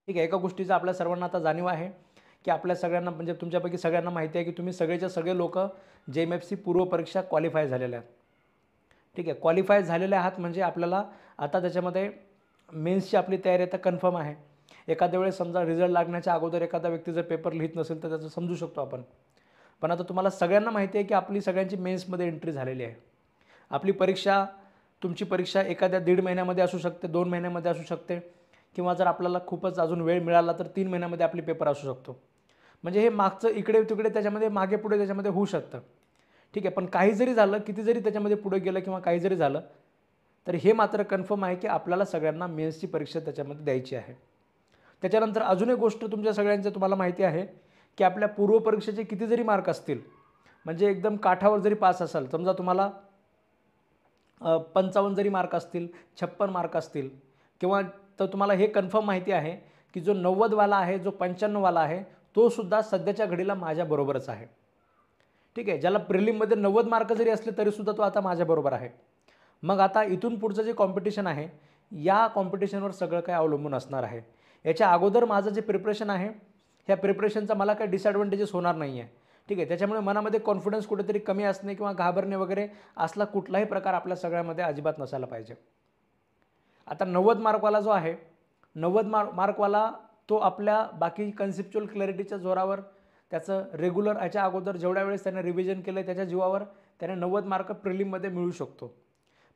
ठीक आहे, एका गोष्टीचा आपल्या सर्वांना आता जाणीव आहे, की आपल्या सगळ्यांना म्हणजे तुमच्यापैकी सगळ्यांना माहिती आहे, की तुम्ही सगळेच्या सगळे लोकं JMFC पूर्व परीक्षा क्वालिफाय झालेले आहेत. ठीक आहे, क्वालिफाय झालेले आहात म्हणजे आपल्याला आता त्याच्यामध्ये मेन्सची आपली तयारी आता कन्फर्म आहे. एखाद्या वेळेस समजा रिझल्ट लागण्याच्या अगोदर एखादा व्यक्ती जर पेपर लिहित नसेल तर त्याचं समजू शकतो आपण. पण आता तुम्हाला सगळ्यांना माहिती आहे, की आपली सगळ्यांची मेन्समध्ये एंट्री झालेली आहे. आपली परीक्षा तुमची परीक्षा एखाद्या 1.5 महिन्यामध्ये असू शकते, 2 महिन्यामध्ये असू शकते किंवा जर आपल्याला खूपच अजून वेळ मिळाला तर 3 महिन्यामध्ये आपली पेपर असू शकतो. म्हणजे हे मागचं इकडे-तिकडे त्याच्यामध्ये मागे-पुढे त्याच्यामध्ये होऊ शकतं. ठीक आहे, पण काही जरी झालं, किती जरी त्याच्यामध्ये पुढे गेलं किंवा काही जरी झालं, तर हे मात्र कन्फर्म आहे, की आपल्याला सगळ्यांना मेन्सची परीक्षा त्याच्यामध्ये द्यायची आहे. त्याच्यानंतर अजून एक गोष्ट तुमच्या सगळ्यांचं तुम्हाला माहिती आहे, की आपल्या पूर्व परीक्षेचे किती जरी मार्क असतील, म्हणजे एकदम काठावर जरी पास असाल, समजा तुम्हाला 55 जरी मार्क असतील, 56 मार्क असतील किंवा तर तुम्हाला हे कन्फर्म माहिती आहे, की जो 90 वाला आहे, जो 95 वाला आहे, तो सुद्धा सध्याच्या घडीला माझ्याबरोबरच आहे. ठीक आहे, ज्याला प्रिलिममध्ये 90 मार्क जरी असले तरीसुद्धा तो आता माझ्याबरोबर आहे. मग आता इथून पुढचं जे कॉम्पिटिशन आहे, या कॉम्पिटिशनवर सगळं काही अवलंबून असणार आहे. याच्या अगोदर माझं जे प्रिपरेशन आहे, ह्या प्रिपरेशनचा मला काही डिसएडव्हांटेजेस होणार नाही आहे. ठीक आहे, त्याच्यामुळे मनामध्ये कॉन्फिडन्स कुठेतरी कमी असणे किंवा घाबरणे वगैरे असला कुठलाही प्रकार आपल्या सगळ्यामध्ये अजिबात नसायला पाहिजे. आता 90 मार्कवाला जो आहे, 90 मार्कवाला तो आपल्या बाकी कन्सेप्च्युअल क्लॅरिटीच्या जोरावर त्याचं रेग्युलर ह्याच्या अगोदर जेवढ्या वेळेस त्याने रिव्हिजन केलं त्याच्या जीवावर त्याने 90 मार्क प्रिलिममध्ये मिळू शकतो.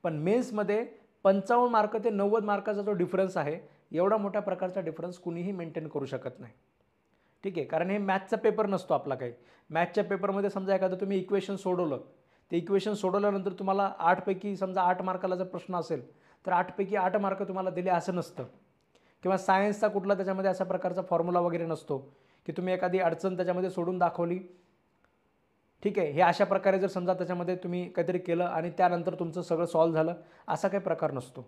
पण मेन्समध्ये 55 मार्क ते 90 मार्काचा जो डिफरन्स आहे, एवढा मोठ्या प्रकारचा डिफरन्स कुणीही मेंटेन करू शकत नाही. ठीक आहे, कारण हे मॅथचा पेपर नसतो आपला काही. मॅथच्या पेपरमध्ये समजा एखादं तुम्ही इक्वेशन सोडवलं, ते इक्वेशन सोडवल्यानंतर तुम्हाला 8 पैकी समजा 8 मार्काला जर प्रश्न असेल, तर 8 पैकी 8 मार्क तुम्हाला दिले असं नसतं. किंवा सायन्सचा कुठला त्याच्यामध्ये अशा प्रकारचा फॉर्म्युला वगैरे नसतो, की तुम्ही एखादी अडचण त्याच्यामध्ये सोडून दाखवली. ठीक आहे, हे अशा प्रकारे जर समजा त्याच्यामध्ये तुम्ही काहीतरी केलं आणि त्यानंतर तुमचं सगळं सॉल्व्ह झालं, असा काही प्रकार नसतो.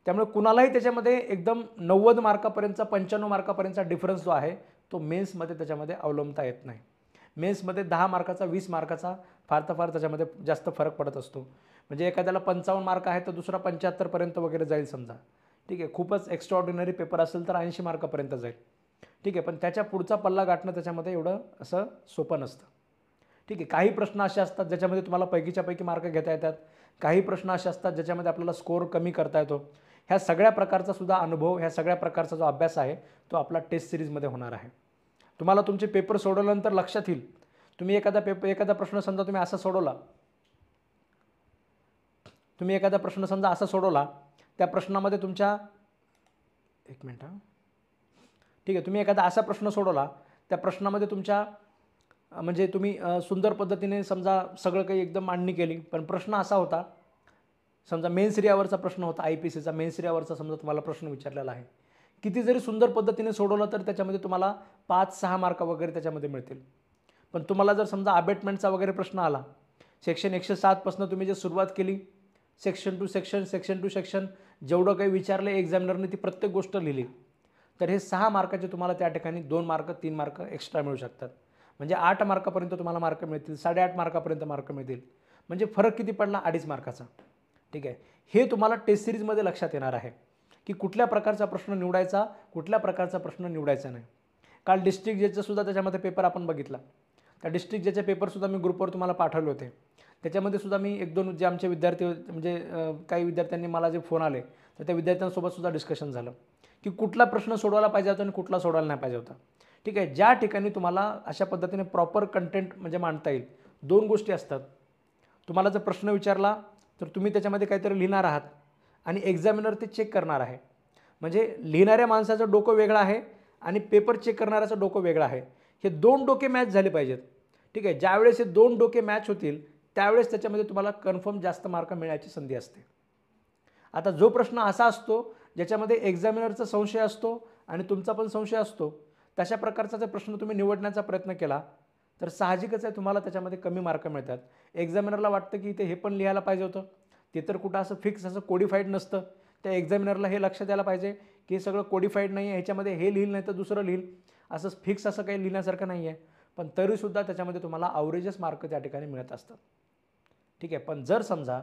त्यामुळे कुणालाही त्याच्यामध्ये एकदम 90 मार्कापर्यंतचा 95 मार्कापर्यंतचा डिफरन्स जो आहे, तो मेन्समध्ये त्याच्यामध्ये अवलंबता येत नाही. मेन्समध्ये 10 मार्काचा 20 मार्काचा फार तर फार त्याच्यामध्ये जास्त फरक पडत असतो. म्हणजे एखाद्याला 55 मार्क आहे तर दुसरा 75 पर्यंत वगैरे जाईल समजा. ठीक आहे, खूपच एक्स्ट्राऑर्डिनरी पेपर असेल तर 80 मार्कापर्यंत जाईल. ठीक आहे, पण त्याच्या पुढचा पल्ला गाठणं त्याच्यामध्ये एवढं असं सोपं नसतं. ठीक आहे, काही प्रश्न असे असतात ज्याच्यामध्ये तुम्हाला पैकीच्या पैकी मार्क घेता येतात. काही प्रश्न असे असतात ज्याच्यामध्ये आपल्याला स्कोअर कमी करता येतो. ह्या सगळ्या प्रकारचा सुद्धा अनुभव, ह्या सगळ्या प्रकारचा जो अभ्यास आहे, तो आपला टेस्ट सिरीजमध्ये होणार आहे. तुम्हाला तुमचे पेपर सोडवल्यानंतर लक्षात येईल. तुम्ही एखादा प्रश्न समजा तुम्ही असा सोडवला. तुम्ही एखादा प्रश्न समजा असा सोडवला, त्या प्रश्नामध्ये तुमच्या एक मिनिट हां. ठीक आहे, तुम्ही एखादा असा प्रश्न सोडवला, त्या प्रश्नामध्ये तुमच्या म्हणजे तुम्ही सुंदर पद्धतीने समजा सगळं काही एकदम मांडणी केली, पण प्रश्न असा होता, समजा मेन्स रियावरचा प्रश्न होता, IPCचा मेन्स रियावरचा समजा तुम्हाला प्रश्न विचारलेला आहे. किती जरी सुंदर पद्धतीने सोडवलं तर त्याच्यामध्ये तुम्हाला 5-6 मार्क वगैरे त्याच्यामध्ये मिळतील. पण तुम्हाला जर समजा अबेटमेंटचा वगैरे प्रश्न आला, सेक्शन 107 पासून तुम्ही जे सुरुवात केली, section two section, section two section जेवढं काही विचारलं एक्झामिनरने ती प्रत्येक गोष्ट लिहिली, तर हे 6 मार्काचे तुम्हाला त्या ठिकाणी 2 मार्क 3 मार्क एक्स्ट्रा मिळू शकतात. म्हणजे 8 मार्कापर्यंत तुम्हाला मार्क मिळतील, 8.5 मार्कापर्यंत मार्क मिळतील. म्हणजे फरक किती पडला? 2.5 मार्काचा. ठीक आहे, हे तुम्हाला टेस्ट सिरीजमध्ये लक्षात येणार आहे, की कुठल्या प्रकारचा प्रश्न निवडायचा, कुठल्या प्रकारचा प्रश्न निवडायचा नाही. काल डिस्ट्रिक्ट जजचा सुद्धा त्याच्यामध्ये पेपर आपण बघितला. त्या डिस्ट्रिक्ट जजचे पेपरसुद्धा मी ग्रुपवर तुम्हाला पाठवले होते. त्याच्यामध्ये सुद्धा मी 1-2 जे आमचे विद्यार्थी म्हणजे काही विद्यार्थ्यांनी मला जे फोन आले, तर त्या विद्यार्थ्यांसोबत सुद्धा डिस्कशन झालं, की कुठला प्रश्न सोडवायला पाहिजे होता आणि कुठला सोडवायला नाही पाहिजे होता. ठीक आहे, ज्या ठिकाणी तुम्हाला अशा पद्धतीने प्रॉपर कंटेंट म्हणजे मांडता येईल. 2 गोष्टी असतात. तुम्हाला जर प्रश्न विचारला तर तुम्ही त्याच्यामध्ये काहीतरी लिहिणार आहात आणि एक्झामिनर ते चेक करणार आहे. म्हणजे लिहिणाऱ्या माणसाचं डोकं वेगळं आहे आणि पेपर चेक करणाऱ्याचं डोकं वेगळं आहे. हे 2 डोके मॅच झाले पाहिजेत. ठीक आहे, ज्यावेळेस हे 2 डोके मॅच होतील त्यावेळेस त्याच्यामध्ये तुम्हाला कन्फर्म जास्त मार्क मिळण्याची संधी असते. आता जो प्रश्न असा असतो ज्याच्यामध्ये एक्झामिनरचा संशय असतो आणि तुमचा पण संशय असतो, तशा प्रकारचा जर प्रश्न तुम्ही निवडण्याचा प्रयत्न केला तर साहजिकच आहे तुम्हाला त्याच्यामध्ये कमी मार्क मिळतात. एक्झामिनरला वाटतं की इथे हे पण लिहायला पाहिजे होतं, ते तर कुठं असं फिक्स असं कोडिफाईड नसतं. त्या एक्झामिनरला हे लक्षात द्यायला पाहिजे की हे सगळं कोडिफाईड नाही आहे, ह्याच्यामध्ये हे लिहिल नाही तर दुसरं लिहिल, असं फिक्स असं काही लिहिण्यासारखं नाही आहे. पण तरीसुद्धा त्याच्यामध्ये तुम्हाला अवरेजच मार्क त्या ठिकाणी मिळत असतात. ठीक आहे, पण जर समजा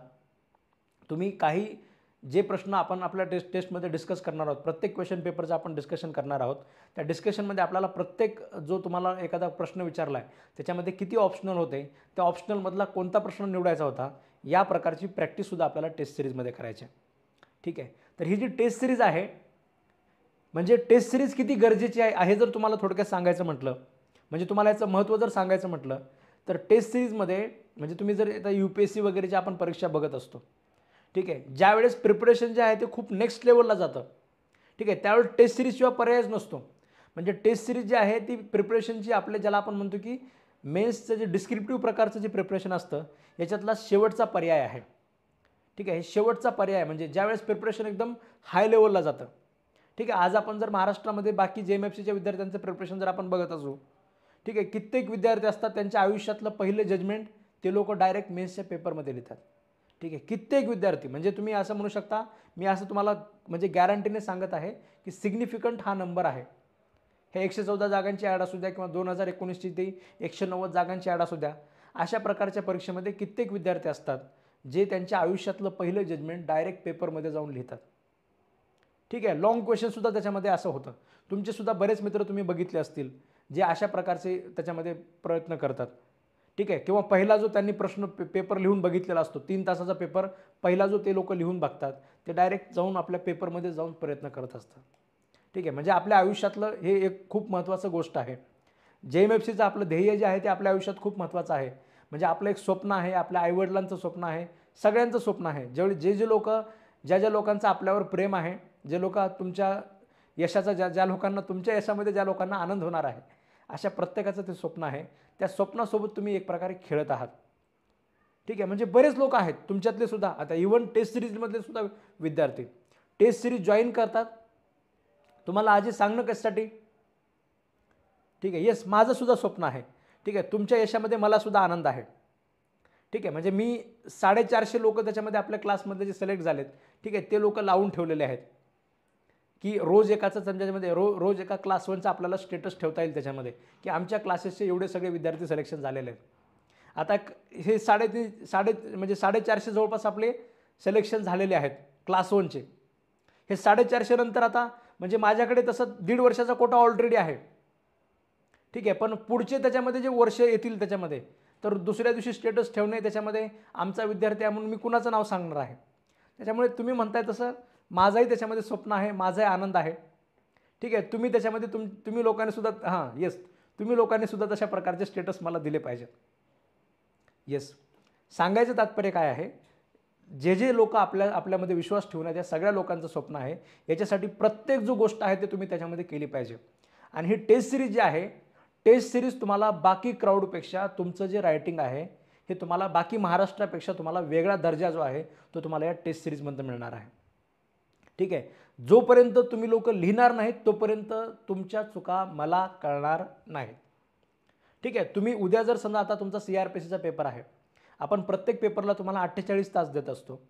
तुम्ही काही जे प्रश्न आपण आपल्या टेस्टमध्ये डिस्कस करणार आहोत, प्रत्येक क्वेश्चन पेपरचं आपण डिस्कशन करणार आहोत, त्या डिस्कशनमध्ये आपल्याला प्रत्येक जो तुम्हाला एखादा प्रश्न विचारला आहे त्याच्यामध्ये किती ऑप्शनल होते, त्या ऑप्शनलमधला कोणता प्रश्न निवडायचा होता, या प्रकारची प्रॅक्टिससुद्धा आपल्याला टेस्ट सिरीजमध्ये करायची आहे. ठीक आहे. तर ही जी टेस्ट सिरीज आहे, म्हणजे टेस्ट सिरीज किती गरजेची आहे जर तुम्हाला थोडक्यात सांगायचं म्हटलं, म्हणजे तुम्हाला याचं महत्त्व जर सांगायचं म्हटलं, तर टेस्ट सिरीजमध्ये म्हणजे तुम्ही जर आता UPSC वगैरेची आपण परीक्षा बघत असतो, ठीक आहे, ज्यावेळेस प्रिपरेशन जे आहे ते खूप नेक्स्ट लेवलला जातं, ठीक आहे, त्यावेळेस टेस्ट सिरीजशिवाय पर्यायच नसतो. म्हणजे टेस्ट सिरीज जी आहे ती प्रिपरेशनची आपल्या ज्याला आपण म्हणतो की मेन्सचं जे डिस्क्रिप्टिव्ह प्रकारचं जे प्रिपरेशन असतं याच्यातला शेवटचा पर्याय आहे. ठीक आहे, हे शेवटचा पर्याय म्हणजे ज्यावेळेस प्रिपरेशन एकदम हाय लेवलला जातं. ठीक आहे, आज आपण जर महाराष्ट्रामध्ये बाकी JMFCच्या विद्यार्थ्यांचं प्रिपरेशन जर आपण बघत असू, ठीक आहे, कित्येक विद्यार्थी असतात त्यांच्या आयुष्यातलं पहिलं जजमेंट ते लोक डायरेक्ट मेन्सच्या पेपरमध्ये लिहितात. ठीक आहे, कित्येक विद्यार्थी, म्हणजे तुम्ही असं म्हणू शकता, मी असं तुम्हाला म्हणजे गॅरंटीने सांगत आहे की सिग्निफिकंट हा नंबर आहे. हे 114 जागांची ॲड असू द्या किंवा 2019ची ती 190 जागांची ॲड असू द्या, अशा प्रकारच्या परीक्षेमध्ये कित्येक विद्यार्थी असतात जे त्यांच्या आयुष्यातलं पहिलं जजमेंट डायरेक्ट पेपरमध्ये जाऊन लिहितात. ठीक आहे, लॉंग क्वेश्चनसुद्धा त्याच्यामध्ये असं होतं. तुमचेसुद्धा बरेच मित्र तुम्ही बघितले असतील जे अशा प्रकारचे त्याच्यामध्ये प्रयत्न करतात. ठीक आहे, किंवा पहिला जो त्यांनी प्रश्न पेपर लिहून बघितलेला असतो, 3 तासाचा पेपर पहिला जो ते लोक लिहून बघतात ते डायरेक्ट जाऊन आपल्या पेपरमध्ये जाऊन प्रयत्न करत असतात. ठीक आहे, म्हणजे आपल्या आयुष्यातलं हे एक खूप महत्त्वाचं गोष्ट आहे. JMFCचं आपलं ध्येय जे आहे ते आपल्या आयुष्यात खूप महत्त्वाचं आहे. म्हणजे आपलं एक स्वप्न आहे, आपल्या आईवडिलांचं स्वप्न आहे, सगळ्यांचं स्वप्न आहे. जे लोक ज्या लोकांचं आपल्यावर प्रेम आहे, जे लोक तुमच्या यशाचा ज्या लोकांना तुमच्या यशामध्ये ज्या लोकांना आनंद होणार आहे, अशा प्रत्येकाचं ते स्वप्न आहे. त्या स्वप्नासोबत तुम्ही एक प्रकारे खेळत आहात. ठीक आहे, म्हणजे बरेच लोक आहेत तुमच्यातले सुद्धा, आता इव्हन टेस्ट सिरीजमधले सुद्धा विद्यार्थी टेस्ट सिरीज जॉईन करतात. तुम्हाला आधी सांगणं कशासाठी? ठीक आहे, येस, माझं सुद्धा स्वप्न आहे. ठीक आहे, तुमच्या यशामध्ये मला सुद्धा आनंद आहे. ठीक आहे, म्हणजे मी 450 लोक त्याच्यामध्ये आपल्या क्लासमधले जे सिलेक्ट झालेत, ठीक आहे, ते लोक लावून ठेवलेले आहेत की रोज एकाचं त्याच्यामध्ये रोज एका क्लास 1चा आपल्याला स्टेटस ठेवता येईल त्याच्यामध्ये की आमच्या क्लासेसचे एवढे सगळे विद्यार्थी सिलेक्शन झालेले आहेत. आता हे 450 जवळपास आपले सिलेक्शन झालेले आहेत क्लास 1चे. हे 450 नंतर आता म्हणजे माझ्याकडे तसं 1.5 वर्षाचा कोटा ऑलरेडी आहे. ठीक आहे, पण पुढचे त्याच्यामध्ये जे वर्ष येतील त्याच्यामध्ये तर दुसऱ्या दिवशी स्टेटस ठेवणे त्याच्यामध्ये आमचा विद्यार्थी आहे म्हणून मी कुणाचं नाव सांगणार आहे. त्याच्यामुळे तुम्ही म्हणताय तसं माझंही त्याच्यामध्ये स्वप्न आहे, माझाही आनंद आहे. ठीक आहे, तुम्ही त्याच्यामध्ये तुम्ही लोकांनी सुद्धा तुम्ही लोकांनी सुद्धा तशा प्रकारचे स्टेटस मला दिले पाहिजेत. येस, सांगायचं तात्पर्य काय आहे, जे लोक आपल्यामध्ये विश्वास ठेवण्यात या सगळ्या लोकांचं स्वप्न आहे. याच्यासाठी प्रत्येक जो गोष्ट आहे ते तुम्ही त्याच्यामध्ये केली पाहिजे. आणि ही टेस्ट सिरीज जी आहे, टेस्ट सिरीज तुम्हाला बाकी क्राऊडपेक्षा तुमचं जे रायटिंग आहे हे तुम्हाला बाकी महाराष्ट्रापेक्षा तुम्हाला वेगळा दर्जा जो आहे तो तुम्हाला या टेस्ट सिरीजमधून मिळणार आहे. ठीक आहे, जोपर्यंत तुम्ही लोक लिहिणार नाहीत तोपर्यंत तुमच्या चुका मला कळणार नाहीत. ठीक आहे, तुम्ही उद्या जर समजा आता तुमचा CRPCचा पेपर आहे, आपण प्रत्येक पेपरला तुम्हाला 48 तास देत असतो.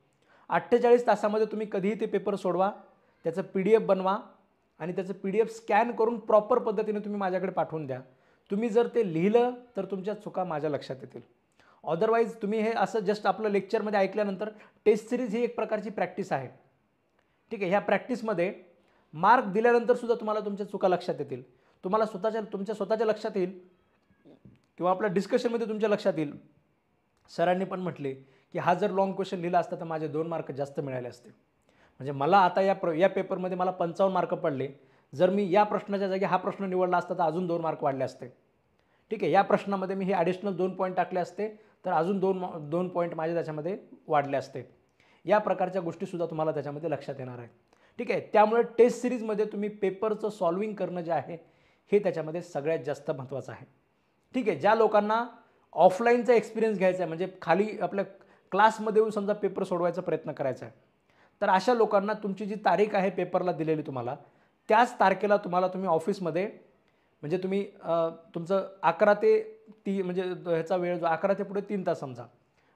48 तासामध्ये तुम्ही कधीही ते पेपर सोडवा, त्याचं PDF बनवा आणि त्याचं PDF स्कॅन करून प्रॉपर पद्धतीने तुम्ही माझ्याकडे पाठवून द्या. तुम्ही जर ते लिहिलं तर तुमच्या चुका माझ्या लक्षात येतील. अदरवाईज तुम्ही हे असं जस्ट आपलं लेक्चरमध्ये ऐकल्यानंतर टेस्ट सिरीज ही एक प्रकारची प्रॅक्टिस आहे. ठीक आहे, ह्या प्रॅक्टिसमध्ये मार्क दिल्यानंतर सुद्धा तुम्हाला तुमच्या चुका लक्षात येतील. तुम्हाला तुमच्या स्वतःच्या लक्षात येईल किंवा आपल्या डिस्कशनमध्ये तुमच्या लक्षात येईल, सरांनी पण म्हटले की हा जर लॉंग क्वेश्चन लिहिला असता तर माझे 2 मार्क जास्त मिळाले असते. म्हणजे मला आता या पेपरमध्ये मला 55 मार्क पडले, जर मी या प्रश्नाच्या जागी हा प्रश्न निवडला असता तर अजून 2 मार्क वाढले असते. ठीक आहे, या प्रश्नामध्ये मी हे ॲडिशनल 2 पॉईंट टाकले असते तर अजून 2 पॉईंट माझे त्याच्यामध्ये वाढले असते. या प्रकारच्या गोष्टीसुद्धा तुम्हाला त्याच्यामध्ये लक्षात येणार आहेत. ठीक आहे, त्यामुळे टेस्ट सिरीजमध्ये तुम्ही पेपरचं सॉल्विंग करणं जे आहे हे त्याच्यामध्ये सगळ्यात जास्त महत्त्वाचं आहे. ठीक आहे, ज्या लोकांना ऑफलाईनचा एक्सपिरियन्स घ्यायचा आहे, म्हणजे खाली आपल्या क्लासमध्ये येऊन समजा पेपर सोडवायचा प्रयत्न करायचा आहे, तर अशा लोकांना तुमची जी तारीख आहे पेपरला दिलेली तुम्हाला त्याच तारखेला तुम्ही ऑफिसमध्ये म्हणजे तुम्ही तुमचं 11 ते 3 म्हणजे ह्याचा वेळ जो 11 ते पुढे 3 तास समजा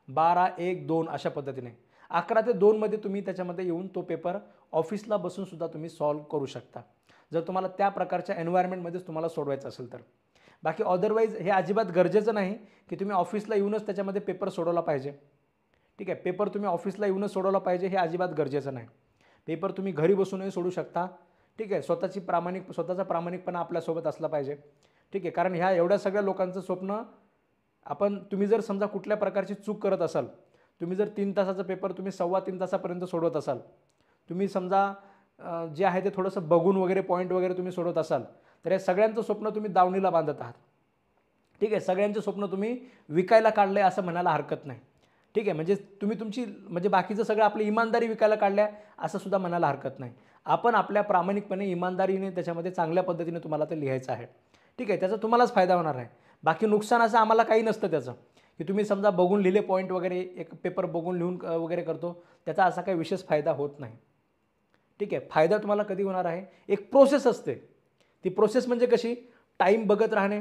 12, 1, 2 अशा पद्धतीने 11 ते 2 मध्ये तुम्ही त्याच्यामध्ये येऊन तो पेपर ऑफिसला बसून सुद्धा तुम्ही सॉल्व करू शकता, जर तुम्हाला त्या प्रकारच्या एन्व्हायरमेंटमध्येच तुम्हाला सोडवायचं असेल तर. बाकी अदरवाईज हे अजिबात गरजेचं नाही की तुम्ही ऑफिसला येऊनच त्याच्यामध्ये पेपर सोडवला पाहिजे. ठीक आहे. पेपर तुम्ही ऑफिसला येऊनच सोडवला पाहिजे हे अजिबात गरजेचं नाही. पेपर तुम्ही घरी बसूनही सोडू शकता. ठीक आहे. स्वतःचा प्रामाणिकपणा आपल्यासोबत असला पाहिजे. ठीक आहे. कारण ह्या एवढ्या सगळ्या लोकांचं स्वप्न तुम्ही जर समजा कुठल्या प्रकारची चूक करत असाल, तुम्ही जर 3 तासाचा पेपर तुम्ही 3.25 तासापर्यंत सोडवत असाल, तुम्ही समजा जे आहे ते थोडंसं बघून वगैरे पॉईंट वगैरे तुम्ही सोडवत असाल, तर या सगळ्यांचं स्वप्न तुम्ही दावणीला बांधत आहात. ठीक आहे. सगळ्यांचे स्वप्न तुम्ही विकायला काढले असं म्हणायला हरकत नाही. ठीक आहे. म्हणजे तुम्ही तुमची म्हणजे बाकीचं सगळं आपली इमानदारी विकायला काढल्या असं सुद्धा म्हणायला हरकत नाही. आपण आपल्या प्रामाणिकपणे इमानदारीने त्याच्यामध्ये चांगल्या पद्धतीने तुम्हाला ते लिहायचं आहे. ठीक आहे. त्याचा तुम्हालाच फायदा होणार आहे. बाकी नुकसान असं आम्हाला काही नसतं त्याचं, की तुम्ही समजा बघून लिहिले पॉईंट वगैरे, एक पेपर बघून लिहून वगैरे करतो, त्याचा असा काही विशेष फायदा होत नाही. ठीक आहे. फायदा तुम्हाला कधी होणार आहे, एक प्रोसेस असते. ती प्रोसेस म्हणजे कशी, टाईम बघत राहणे.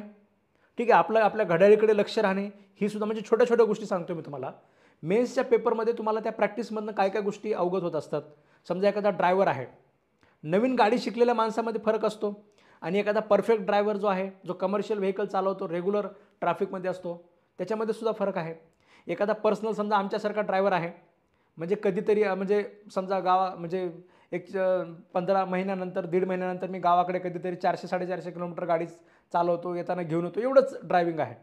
ठीक आहे. आपल्या घड्याळीकडे लक्ष राहणे, ही सुद्धा म्हणजे छोट्या छोट्या गोष्टी सांगतो मी तुम्हाला. मेन्सच्या पेपरमध्ये तुम्हाला त्या प्रॅक्टिसमधनं काय काय गोष्टी अवगत होत असतात. समजा एखादा ड्रायव्हर आहे, नवीन गाडी शिकलेल्या माणसामध्ये फरक असतो आणि एखादा परफेक्ट ड्रायव्हर जो आहे, जो कमर्शियल व्हेकल चालवतो, रेग्युलर ट्रॅफिकमध्ये असतो, त्याच्यामध्ये सुद्धा फरक आहे. एखादा पर्सनल समजा आमच्यासारखा ड्रायव्हर आहे, म्हणजे कधीतरी म्हणजे समजा म्हणजे एक 15 महिन्यानंतर 1.5 महिन्यानंतर मी गावाकडे कधीतरी 400-450 किलोमीटर गाडी चालवतो, येताना घेऊन येतो, एवढंच ड्रायव्हिंग आहे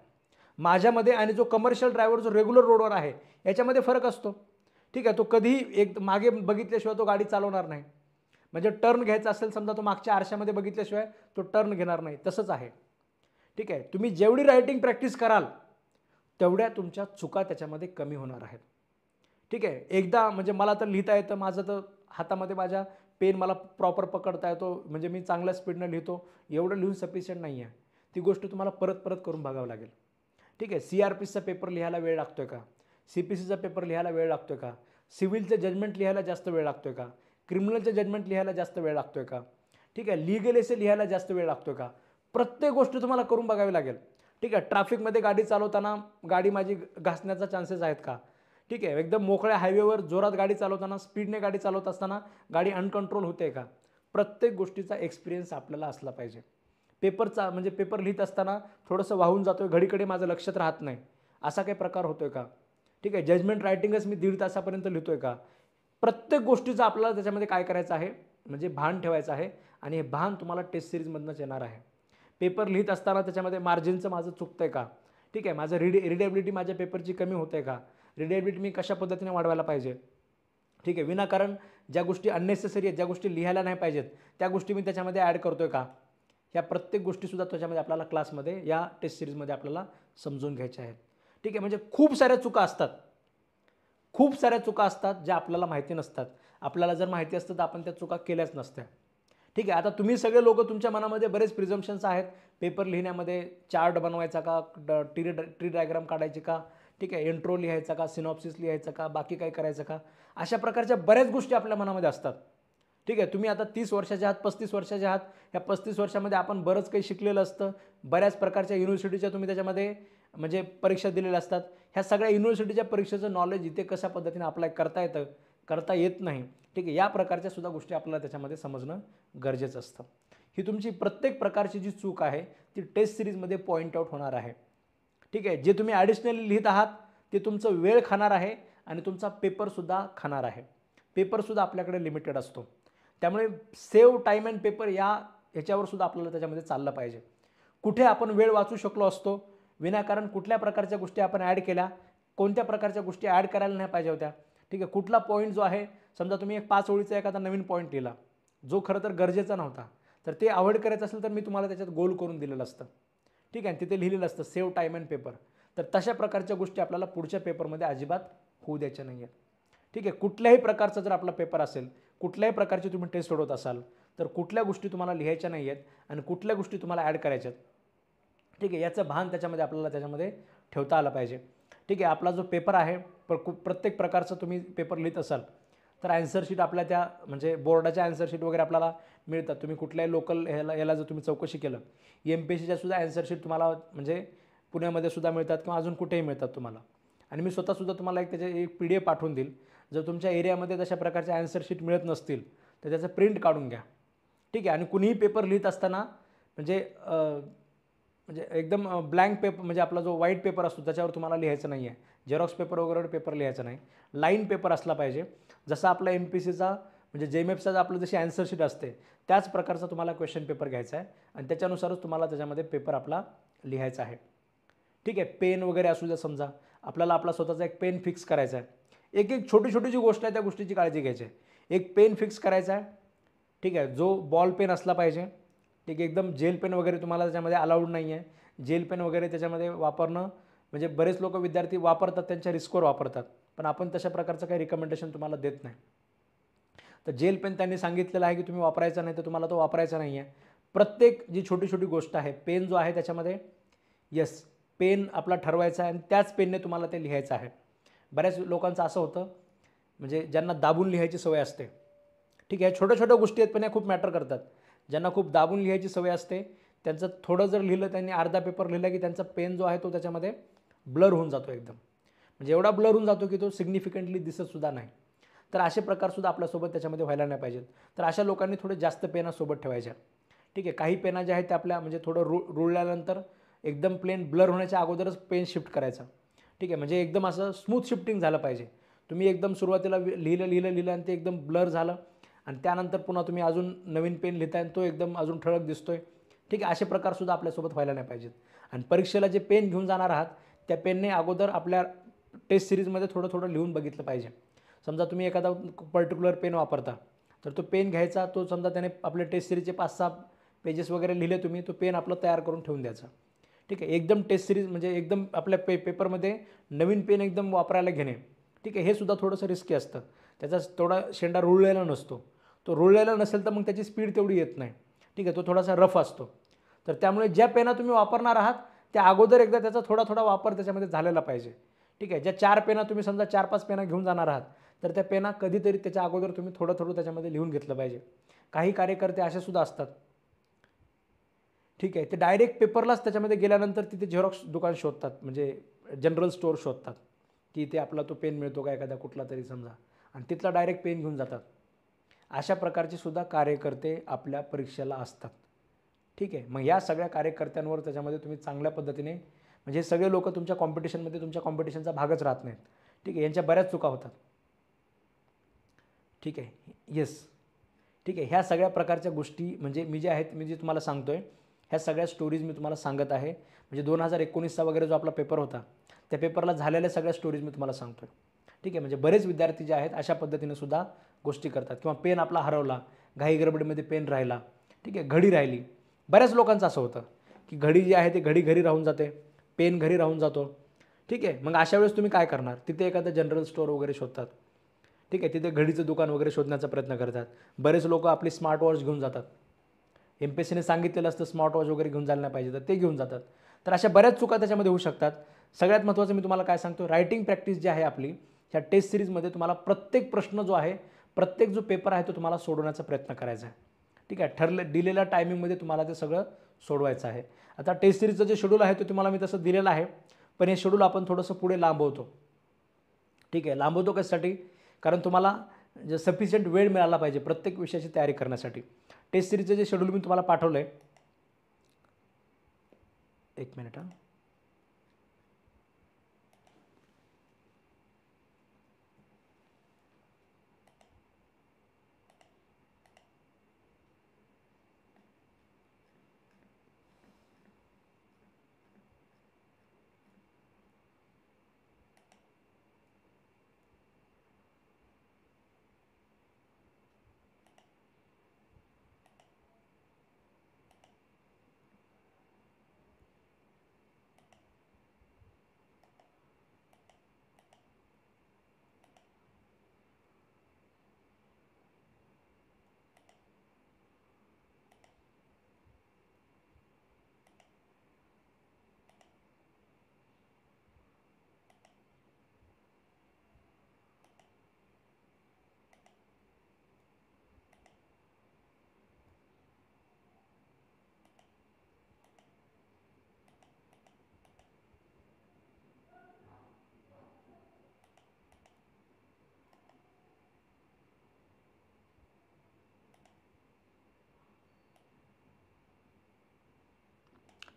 माझ्यामध्ये. आणि जो कमर्शियल ड्रायव्हर जो रेग्युलर रोडवर आहे याच्यामध्ये फरक असतो. ठीक आहे. तो कधीही एक मागे बघितल्याशिवाय तो गाडी चालवणार नाही. म्हणजे टर्न घ्यायचा असेल समजा, तो मागच्या आरशामध्ये बघितल्याशिवाय तो टर्न घेणार नाही. तसंच आहे. ठीक आहे. तुम्ही जेवढी रायटिंग प्रॅक्टिस कराल तेवढ्या तुमच्या चुका त्याच्यामध्ये कमी होणार आहेत. ठीक आहे. एकदा म्हणजे मला तर लिहिता येतं, माझं तर हातामध्ये माझ्या पेन मला प्रॉपर पकडता येतो, म्हणजे मी चांगल्या स्पीडनं लिहितो, एवढं लिहून सफिशियंट नाही आहे. ती गोष्ट तुम्हाला परत परत करून बघावं लागेल. ठीक आहे. CRPCचा पेपर लिहायला वेळ लागतो आहे का, CPCचा पेपर लिहायला वेळ लागतो आहे का, सिव्हिलचं जजमेंट लिहायला जास्त वेळ लागतो आहे का, क्रिमिनलचं जजमेंट लिहायला जास्त वेळ लागतो आहे का, ठीक आहे, लीगल एसे लिहायला जास्त वेळ लागतो आहे का, प्रत्येक गोष्ट तुम्हाला करून बघावी लागेल. ठीक आहे. ट्रॅफिकमध्ये गाडी चालवताना गाडी माझी घासण्याचा चान्सेस आहेत का, ठीक आहे, एकदम मोकळ्या हायवेवर जोरात गाडी चालवताना, स्पीडने गाडी चालवत असताना गाडी अनकंट्रोल होते का, प्रत्येक गोष्टीचा एक्सपिरियन्स आपल्याला असला पाहिजे. म्हणजे पेपर लिहित असताना थोडंसं वाहून जातोय, घडीकडे माझं लक्षात राहत नाही, असा काही प्रकार होतोय का, ठीक आहे, जजमेंट रायटिंगच मी 1.5 तासापर्यंत लिहितोय का, प्रत्येक गोष्टीचं आपल्याला त्याच्यामध्ये काय करायचं आहे, म्हणजे भान ठेवायचं आहे. आणि हे भान तुम्हाला टेस्ट सिरीजमधनंच येणार आहे. पेपर लिहित असताना त्याच्यामध्ये मार्जिनचं माझं चुकतंय का, ठीक आहे, माझं रिडेबिलिटी माझ्या पेपरची कमी होते का, रिडेबिलिटी मी कशा पद्धतीने वाढवायला पाहिजे, ठीक आहे, विनाकारण ज्या गोष्टी अननेसेसरी आहेत, ज्या गोष्टी लिहायला नाही पाहिजेत, त्या गोष्टी मी त्याच्यामध्ये ॲड करतोय का, ह्या प्रत्येक गोष्टीसुद्धा त्याच्यामध्ये आपल्याला क्लासमध्ये या टेस्ट सिरीजमध्ये आपल्याला समजून घ्यायच्या आहेत. ठीक आहे. म्हणजे खूप साऱ्या चुका असतात ज्या आपल्याला माहिती नसतात. आपल्याला जर माहिती असतं तर आपण त्या चुका केल्याच नसत्या. ठीक आहे. आता तुम्ही सगळे लोक, तुमच्या मनामध्ये बरेच प्रिझम्पशन्स आहेत पेपर लिहिण्यामध्ये. चार्ट बनवायचा का, ट्री डायग्राम काढायची का, ठीक आहे, इंट्रो लिहायचा का, सिनॉप्सिस लिहायचा का, बाकी काय करायचं का, अशा प्रकारच्या बऱ्याच गोष्टी आपल्या मनामध्ये असतात. ठीक आहे. तुम्ही आता 30 वर्षाचे आहात, 35 वर्षाचे आहात. या 35 वर्षामध्ये आपण बरंच काही शिकलेलं असतं. बऱ्याच प्रकारच्या युनिव्हर्सिटीच्या तुम्ही त्याच्यामध्ये म्हणजे परीक्षा दिलेल्या असतात. ह्या सगळ्या युनिव्हर्सिटीच्या परीक्षेचं नॉलेज इथे कशा पद्धतीने अप्लाय करता येत नाही. ठीक आहे. या प्रकारच्या सुद्धा गोष्टी आपल्याला त्याच्यामध्ये समजणं गरजेचं असतं. ही तुमची प्रत्येक प्रकारची जी चूक आहे ती टेस्ट सिरीजमध्ये पॉईंट आउट होणार आहे. ठीक आहे. जे तुम्ही ॲडिशनली लिहित आहात ते तुमचं वेळ खाणार आहे आणि तुमचा पेपरसुद्धा खाणार आहे. पेपरसुद्धा आपल्याकडे लिमिटेड असतो. त्यामुळे सेव्ह टाईम अँड पेपर ह्याच्यावर सुद्धा आपल्याला त्याच्यामध्ये चाललं पाहिजे. कुठे आपण वेळ वाचू शकलो असतो, विनाकारण कुठल्या प्रकारच्या गोष्टी आपण ॲड केल्या, कोणत्या प्रकारच्या गोष्टी ॲड करायला नाही पाहिजे होत्या. ठीक आहे. कुठला पॉईंट जो आहे, समजा तुम्ही एक 5 ओळीचा एखादा नवीन पॉईंट लिहिला जो खरं तर गरजेचा नव्हता, तर ते अवॉइड करायचं असेल तर मी तुम्हाला त्याच्यात गोल करून दिलेलं असतं. ठीक आहे. तिथे लिहिलेलं असतं सेव्ह टाईम अँड पेपर. तर तशा प्रकारच्या गोष्टी आपल्याला पुढच्या पेपरमध्ये अजिबात होऊ द्यायच्या नाही आहेत. ठीक आहे. कुठल्याही प्रकारचा जर आपला पेपर असेल, कुठल्याही प्रकारची तुम्ही टेस्ट सोडवत असाल, तर कुठल्या गोष्टी तुम्हाला लिहायच्या नाही आहेत आणि कुठल्या गोष्टी तुम्हाला ॲड करायच्या आहेत, ठीक आहे, याचं भान आपल्याला त्याच्यामध्ये ठेवता आलं पाहिजे. ठीक आहे. आपला जो पेपर आहे, प्रत्येक प्रकारचा तुम्ही पेपर लिहित असाल तर ॲन्सर शीट आपल्या त्या म्हणजे बोर्डाच्या ॲन्सर शीट वगैरे आपल्याला मिळतात. तुम्ही कुठल्याही लोकल याला जर तुम्ही चौकशी केलं, MPSCच्या सुद्धा ॲन्सर शीट तुम्हाला म्हणजे पुण्यामध्ये सुद्धा मिळतात किंवा अजून कुठेही मिळतात तुम्हाला. आणि मी स्वतःसुद्धा तुम्हाला एक PDF पाठवून देईल. जर तुमच्या एरियामध्ये तशा प्रकारचे ॲन्सर शीट मिळत नसतील तर त्याचं प्रिंट काढून घ्या. ठीक आहे. आणि कुणीही पेपर लिहित असताना म्हणजे एकदम ब्लँक पेपर, म्हणजे आपला जो व्हाईट पेपर असतो त्याच्यावर तुम्हाला लिहायचं नाही आहे. झेरॉक्स पेपर वगैरे पेपर लिहायचा नाही. लाईन पेपर असला पाहिजे. जसा आपला MPSCचा म्हणजे JMFचा आपलं जशी आन्सर शीट असते त्याच प्रकारचा तुम्हाला क्वेश्चन पेपर घ्यायचा आहे आणि त्याच्यानुसारच तुम्हाला त्याच्यामध्ये पेपर आपला लिहायचा आहे. ठीक आहे. पेन वगैरे असू द्या, समजा आपल्याला आपला स्वतःचा एक पेन फिक्स करायचा आहे. एक एक छोटी छोटी जी गोष्ट आहे त्या गोष्टीची काळजी घ्यायची आहे. एक पेन फिक्स करायचा आहे. ठीक आहे. जो बॉल पेन असला पाहिजे. ठीक आहे. एकदम जेल पेन वगैरे तुम्हाला त्याच्यामध्ये अलाउड नाही आहे. जेल पेन वगैरे त्याच्यामध्ये वापरणं म्हणजे बरेच लोक विद्यार्थी वापरतात, त्यांच्या रिस्कवर वापरतात, पण आपण तशा प्रकारचं काही रिकमेंडेशन तुम्हाला देत नाही. तर जेल पेन त्यांनी सांगितलेलं आहे की तुम्ही वापरायचा नाही, तर तुम्हाला तो वापरायचा नाही आहे. प्रत्येक जी छोटी छोटी गोष्ट आहे, पेन जो आहे त्याच्यामध्ये येस पेन आपला ठरवायचा आहे आणि त्याच पेनने तुम्हाला ते लिहायचं आहे. बऱ्याच लोकांचं असं होतं म्हणजे ज्यांना दाबून लिहायची सवय असते. ठीक आहे. छोट्या छोट्या गोष्टी आहेत पण या खूप मॅटर करतात. ज्यांना खूप दाबून लिहायची सवय असते त्यांचं थोडं जर लिहिलं, त्यांनी अर्धा पेपर लिहिला की त्यांचा पेन जो आहे तो त्याच्यामध्ये ब्लर होऊन जातो एकदम. म्हणजे एवढा ब्लर होऊन जातो की तो सिग्निफिकंटली दिसतसुद्धा नाही. तर असे प्रकारसुद्धा आपल्यासोबत त्याच्यामध्ये व्हायला नाही पाहिजेत. तर अशा लोकांनी थोडे जास्त पेना सोबत ठेवायच्या. ठीक आहे. काही पेना ज्या आहेत त्या आपल्या म्हणजे थोडं रुळल्यानंतर एकदम प्लेन ब्लर होण्याच्या अगोदरच पेन शिफ्ट करायचा. ठीक आहे. म्हणजे एकदम असं स्मूथ शिफ्टिंग झालं पाहिजे. तुम्ही एकदम सुरुवातीला लिहिलं आणि ते एकदम ब्लर झालं आणि त्यानंतर पुन्हा तुम्ही अजून नवीन पेन लिहिताय आणि तो एकदम अजून ठळक दिसतोय. ठीक आहे. असे प्रकारसुद्धा आपल्यासोबत व्हायला नाही पाहिजेत. आणि परीक्षेला जे पेन घेऊन जाणार आहात त्या पेनने अगोदर आपल्या टेस्ट सिरीजमध्ये थोडं थोडं लिहून बघितलं पाहिजे. समजा तुम्ही एखादा पर्टिक्युलर पेन वापरता, तर तो पेन घ्यायचा, तो समजा त्याने आपल्या टेस्ट सिरीजचे 5-6 पेजेस वगैरे लिहिले तुम्ही, तो पेन आपलं तयार करून ठेवून द्यायचा. ठीक आहे. एकदम टेस्ट सिरीज म्हणजे एकदम आपल्या पेपरमध्ये नवीन पेन एकदम वापरायला घेणे. ठीक आहे. हे सुद्धा थोडंसं रिस्की असतं. त्याचा थोडा शेंडा रुळलेला नसतो. तो रुळलेला नसेल तर मग त्याची स्पीड तेवढी येत नाही. ठीक आहे. तो थोडासा रफ असतो. तर त्यामुळे ज्या पेना तुम्ही वापरणार आहात त्या अगोदर एकदा त्याचा थोडा थोडा वापर त्याच्यामध्ये झालेला पाहिजे. ठीक आहे. ज्या 4 पेना तुम्ही समजा 4-5 पेना घेऊन जाणार आहात, तर त्या पेना कधीतरी त्याच्या अगोदर तुम्ही थोडं थोडं त्याच्यामध्ये लिहून घेतलं पाहिजे. काही कार्यकर्ते असे सुद्धा असतात. ठीक आहे. ते डायरेक्ट पेपरलाच त्याच्यामध्ये गेल्यानंतर तिथे झेरॉक्स दुकान शोधतात, म्हणजे जनरल स्टोअर शोधतात की इथे आपला तो पेन मिळतो का एखादा कुठला तरी समजा, आणि तिथला डायरेक्ट पेन घेऊन जातात. अशा प्रकारचे सुद्धा कार्यकर्ते आपल्या परीक्षेला असतात. ठीक आहे. मग या सगळ्या कार्यकर्त्यांवर त्याच्यामध्ये तुम्ही चांगल्या पद्धतीने म्हणजे हे सगळे लोक तुमच्या कॉम्पिटिशनमध्ये तुमच्या कॉम्पिटिशनचा भागच राहत नाहीत. ठीक आहे. यांच्या बऱ्याच चुका होतात. ठीक आहे. येस. ठीक आहे. ह्या सगळ्या प्रकारच्या गोष्टी म्हणजे मी जे आहेत मी जे तुम्हाला सांगतो आहे ह्या सगळ्या स्टोरीज मी तुम्हाला सांगत आहे. म्हणजे 2019चा वगैरे जो आपला पेपर होता त्या पेपरला झालेल्या सगळ्या स्टोरीज मी तुम्हाला सांगतो आहे. ठीक आहे. म्हणजे बरेच विद्यार्थी जे आहेत अशा पद्धतीने सुद्धा गोष्टी करतात. किंवा पेन आपला हरवला, घाई गडबडीमध्ये पेन राहिला. ठीक आहे. घडी राहिली. बऱ्याच लोकांचं असं होतं की घडी जी आहे ती घडी घरी राहून जाते, पेन घरी राहून जातो. ठीक आहे. मग अशा वेळेस तुम्ही काय करणार? तिथे एखादं जनरल स्टोअर वगैरे शोधतात. ठीक आहे. तिथे घडीचं दुकान वगैरे शोधण्याचा प्रयत्न करतात. बरेच लोक आपली स्मार्ट वॉच घेऊन जातात. MPSCने सांगितलेलं असतं स्मार्ट वॉच वगैरे घेऊन जायला नाही पाहिजे, तर ते घेऊन जातात. तर अशा बऱ्याच चुका त्याच्यामध्ये होऊ शकतात. सगळ्यात महत्त्वाचं मी तुम्हाला काय सांगतो, रायटिंग प्रॅक्टिस जी आहे आपली ह्या टेस्ट सिरीजमध्ये तुम्हाला प्रत्येक प्रश्न जो आहे, प्रत्येक जो पेपर आहे तो तुम्हाला सोडवण्याचा प्रयत्न करायचा आहे. ठीक आहे. दिलेल्या टायमिंगमध्ये तुम्हाला ते सगळं सोडवायचं आहे. आता टेस्ट सिरीजचं जे शेड्यूल आहे ते तुम्हाला मी तसं दिलेलं आहे, पण हे शेड्यूल आपण थोडंसं पुढे लांबवतो. ठीक आहे. लांबवतो कशासाठी? कारण तुम्हाला जे सफिशियंट वेळ मिळाला पाहिजे प्रत्येक विषयाची तयारी करण्यासाठी. टेस्ट सिरीजचं जे शेड्यूल मी तुम्हाला पाठवलं आहे, एक मिनिट हां.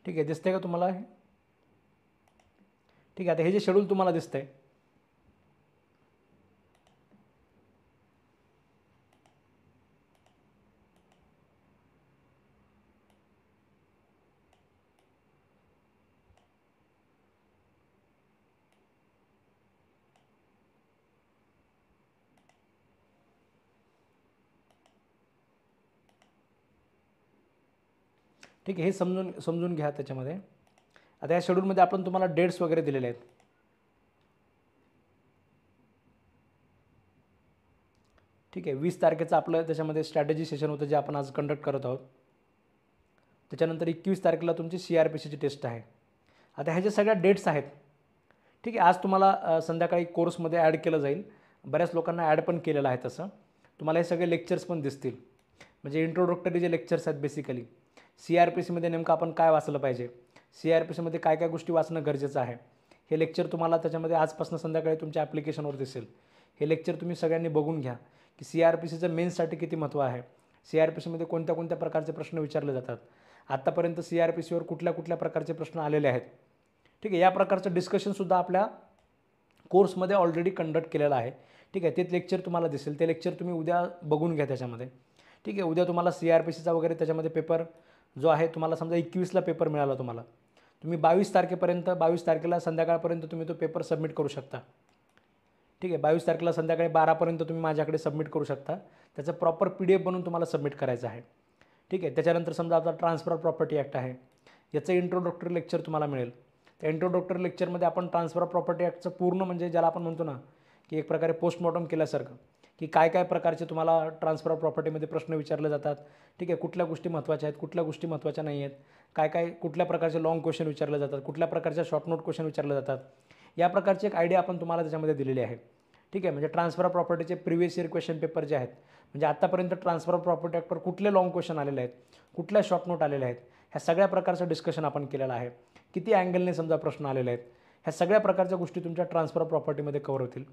ठीक आहे. दिसतंय का तुम्हाला हे? ठीक आहे. आता हे जे शेड्यूल तुम्हाला दिसतंय ठीक आहे, हे समजून घ्या त्याच्यामध्ये. आता या शेड्यूलमध्ये आपण तुम्हाला डेट्स वगैरे दिलेले आहेत. ठीक आहे, 20 तारखेचं आपलं त्याच्यामध्ये स्ट्रॅटेजी सेशन होतं जे आपण आज कंडक्ट करत आहोत. त्याच्यानंतर 21 तारखेला तुमची CRPCची टेस्ट आहे. आता ह्या ज्या सगळ्या डेट्स आहेत, ठीक आहे, आज तुम्हाला संध्याकाळी कोर्समध्ये ॲड केलं जाईल. बऱ्याच लोकांना ॲड पण केलेलं आहे. तसं तुम्हाला हे सगळे लेक्चर्स पण दिसतील. म्हणजे इंट्रोडक्टरी जे लेक्चर्स आहेत बेसिकली CRPCमध्ये नेमकं आपण काय वाचलं पाहिजे, CRPCमध्ये काय काय गोष्टी वाचणं गरजेचं आहे, हे लेक्चर तुम्हाला त्याच्यामध्ये आजपासून संध्याकाळी तुमच्या ॲप्लिकेशनवर दिसेल. हे लेक्चर तुम्ही सगळ्यांनी बघून घ्या की CRPCचं मेन्ससाठी किती महत्त्व आहे, CRPCमध्ये कोणत्या कोणत्या प्रकारचे प्रश्न विचारले जातात, आत्तापर्यंत CRPCवर कुठल्या कुठल्या प्रकारचे प्रश्न आलेले आहेत. ठीक आहे, या प्रकारचं डिस्कशनसुद्धा आपल्या कोर्समध्ये ऑलरेडी कंडक्ट केलेलं आहे. ठीक आहे, ते लेक्चर तुम्हाला दिसेल. ते लेक्चर तुम्ही उद्या बघून घ्या त्याच्यामध्ये. ठीक आहे, उद्या तुम्हाला CRPCचा वगैरे त्याच्यामध्ये पेपर जो आहे, तुम्हाला समजा 21ला पेपर मिळाला तुम्हाला, तुम्ही 22 तारखेला संध्याकाळपर्यंत तुम्ही तो पेपर सबमिट करू शकता. ठीक आहे, 22 तारखेला संध्याकाळी 12पर्यंत तुम्ही माझ्याकडे सबमिट करू शकता. त्याचं प्रॉपर PDF बनवून तुम्हाला सबमिट करायचं आहे. ठीक आहे, त्याच्यानंतर समजा आपला ट्रान्सफर ऑफ प्रॉपर्टी ॲक्ट आहे, याचं इंट्रोडक्टरी लेक्चर तुम्हाला मिळेल. त्या इंट्रोडक्टरी लेक्चरमध्ये आपण ट्रान्सफर ऑफ प्रॉपर्टी ॲक्टचं पूर्ण म्हणजे ज्याला आपण म्हणतो ना की एक प्रकारे पोस्टमॉर्टम केल्यासारखं, की काय काय प्रकारचे तुम्हाला ट्रान्सफर ऑफ प्रॉपर्टीमध्ये प्रश्न विचारले जातात. ठीक आहे, कुठल्या गोष्टी महत्त्वाच्या आहेत, कुठल्या गोष्टी महत्त्वाच्या नाही आहेत, काय काय कुठल्या प्रकारचे लॉंग क्वेश्चन विचारले जातात, कुठल्या प्रकारच्या शॉर्ट नोट क्वेश्चन विचारले जातात, या प्रकारची एक आयडिया आपण तुम्हाला त्याच्यामध्ये दिलेली आहे. ठीक आहे, म्हणजे ट्रान्सफर ऑफ प्रॉपर्टीचे प्रिव्हियस इयर क्वेश्चन पेपर जे आहेत, म्हणजे आत्तापर्यंत ट्रान्सफर ऑफ प्रॉपर्टी ॲक्टवर कुठले लॉंग क्वेश्चन आलेले आहेत, कुठल्या शॉर्ट नोट आलेल्या आहेत, ह्या सगळ्या प्रकारचं डिस्कशन आपण केलेलं आहे. किती अँगलने समजा प्रश्न आलेले आहेत, ह्या सगळ्या प्रकारच्या गोष्टी तुमच्या ट्रान्सफर ऑफ प्रॉपर्टीमध्ये कव्हर होतील.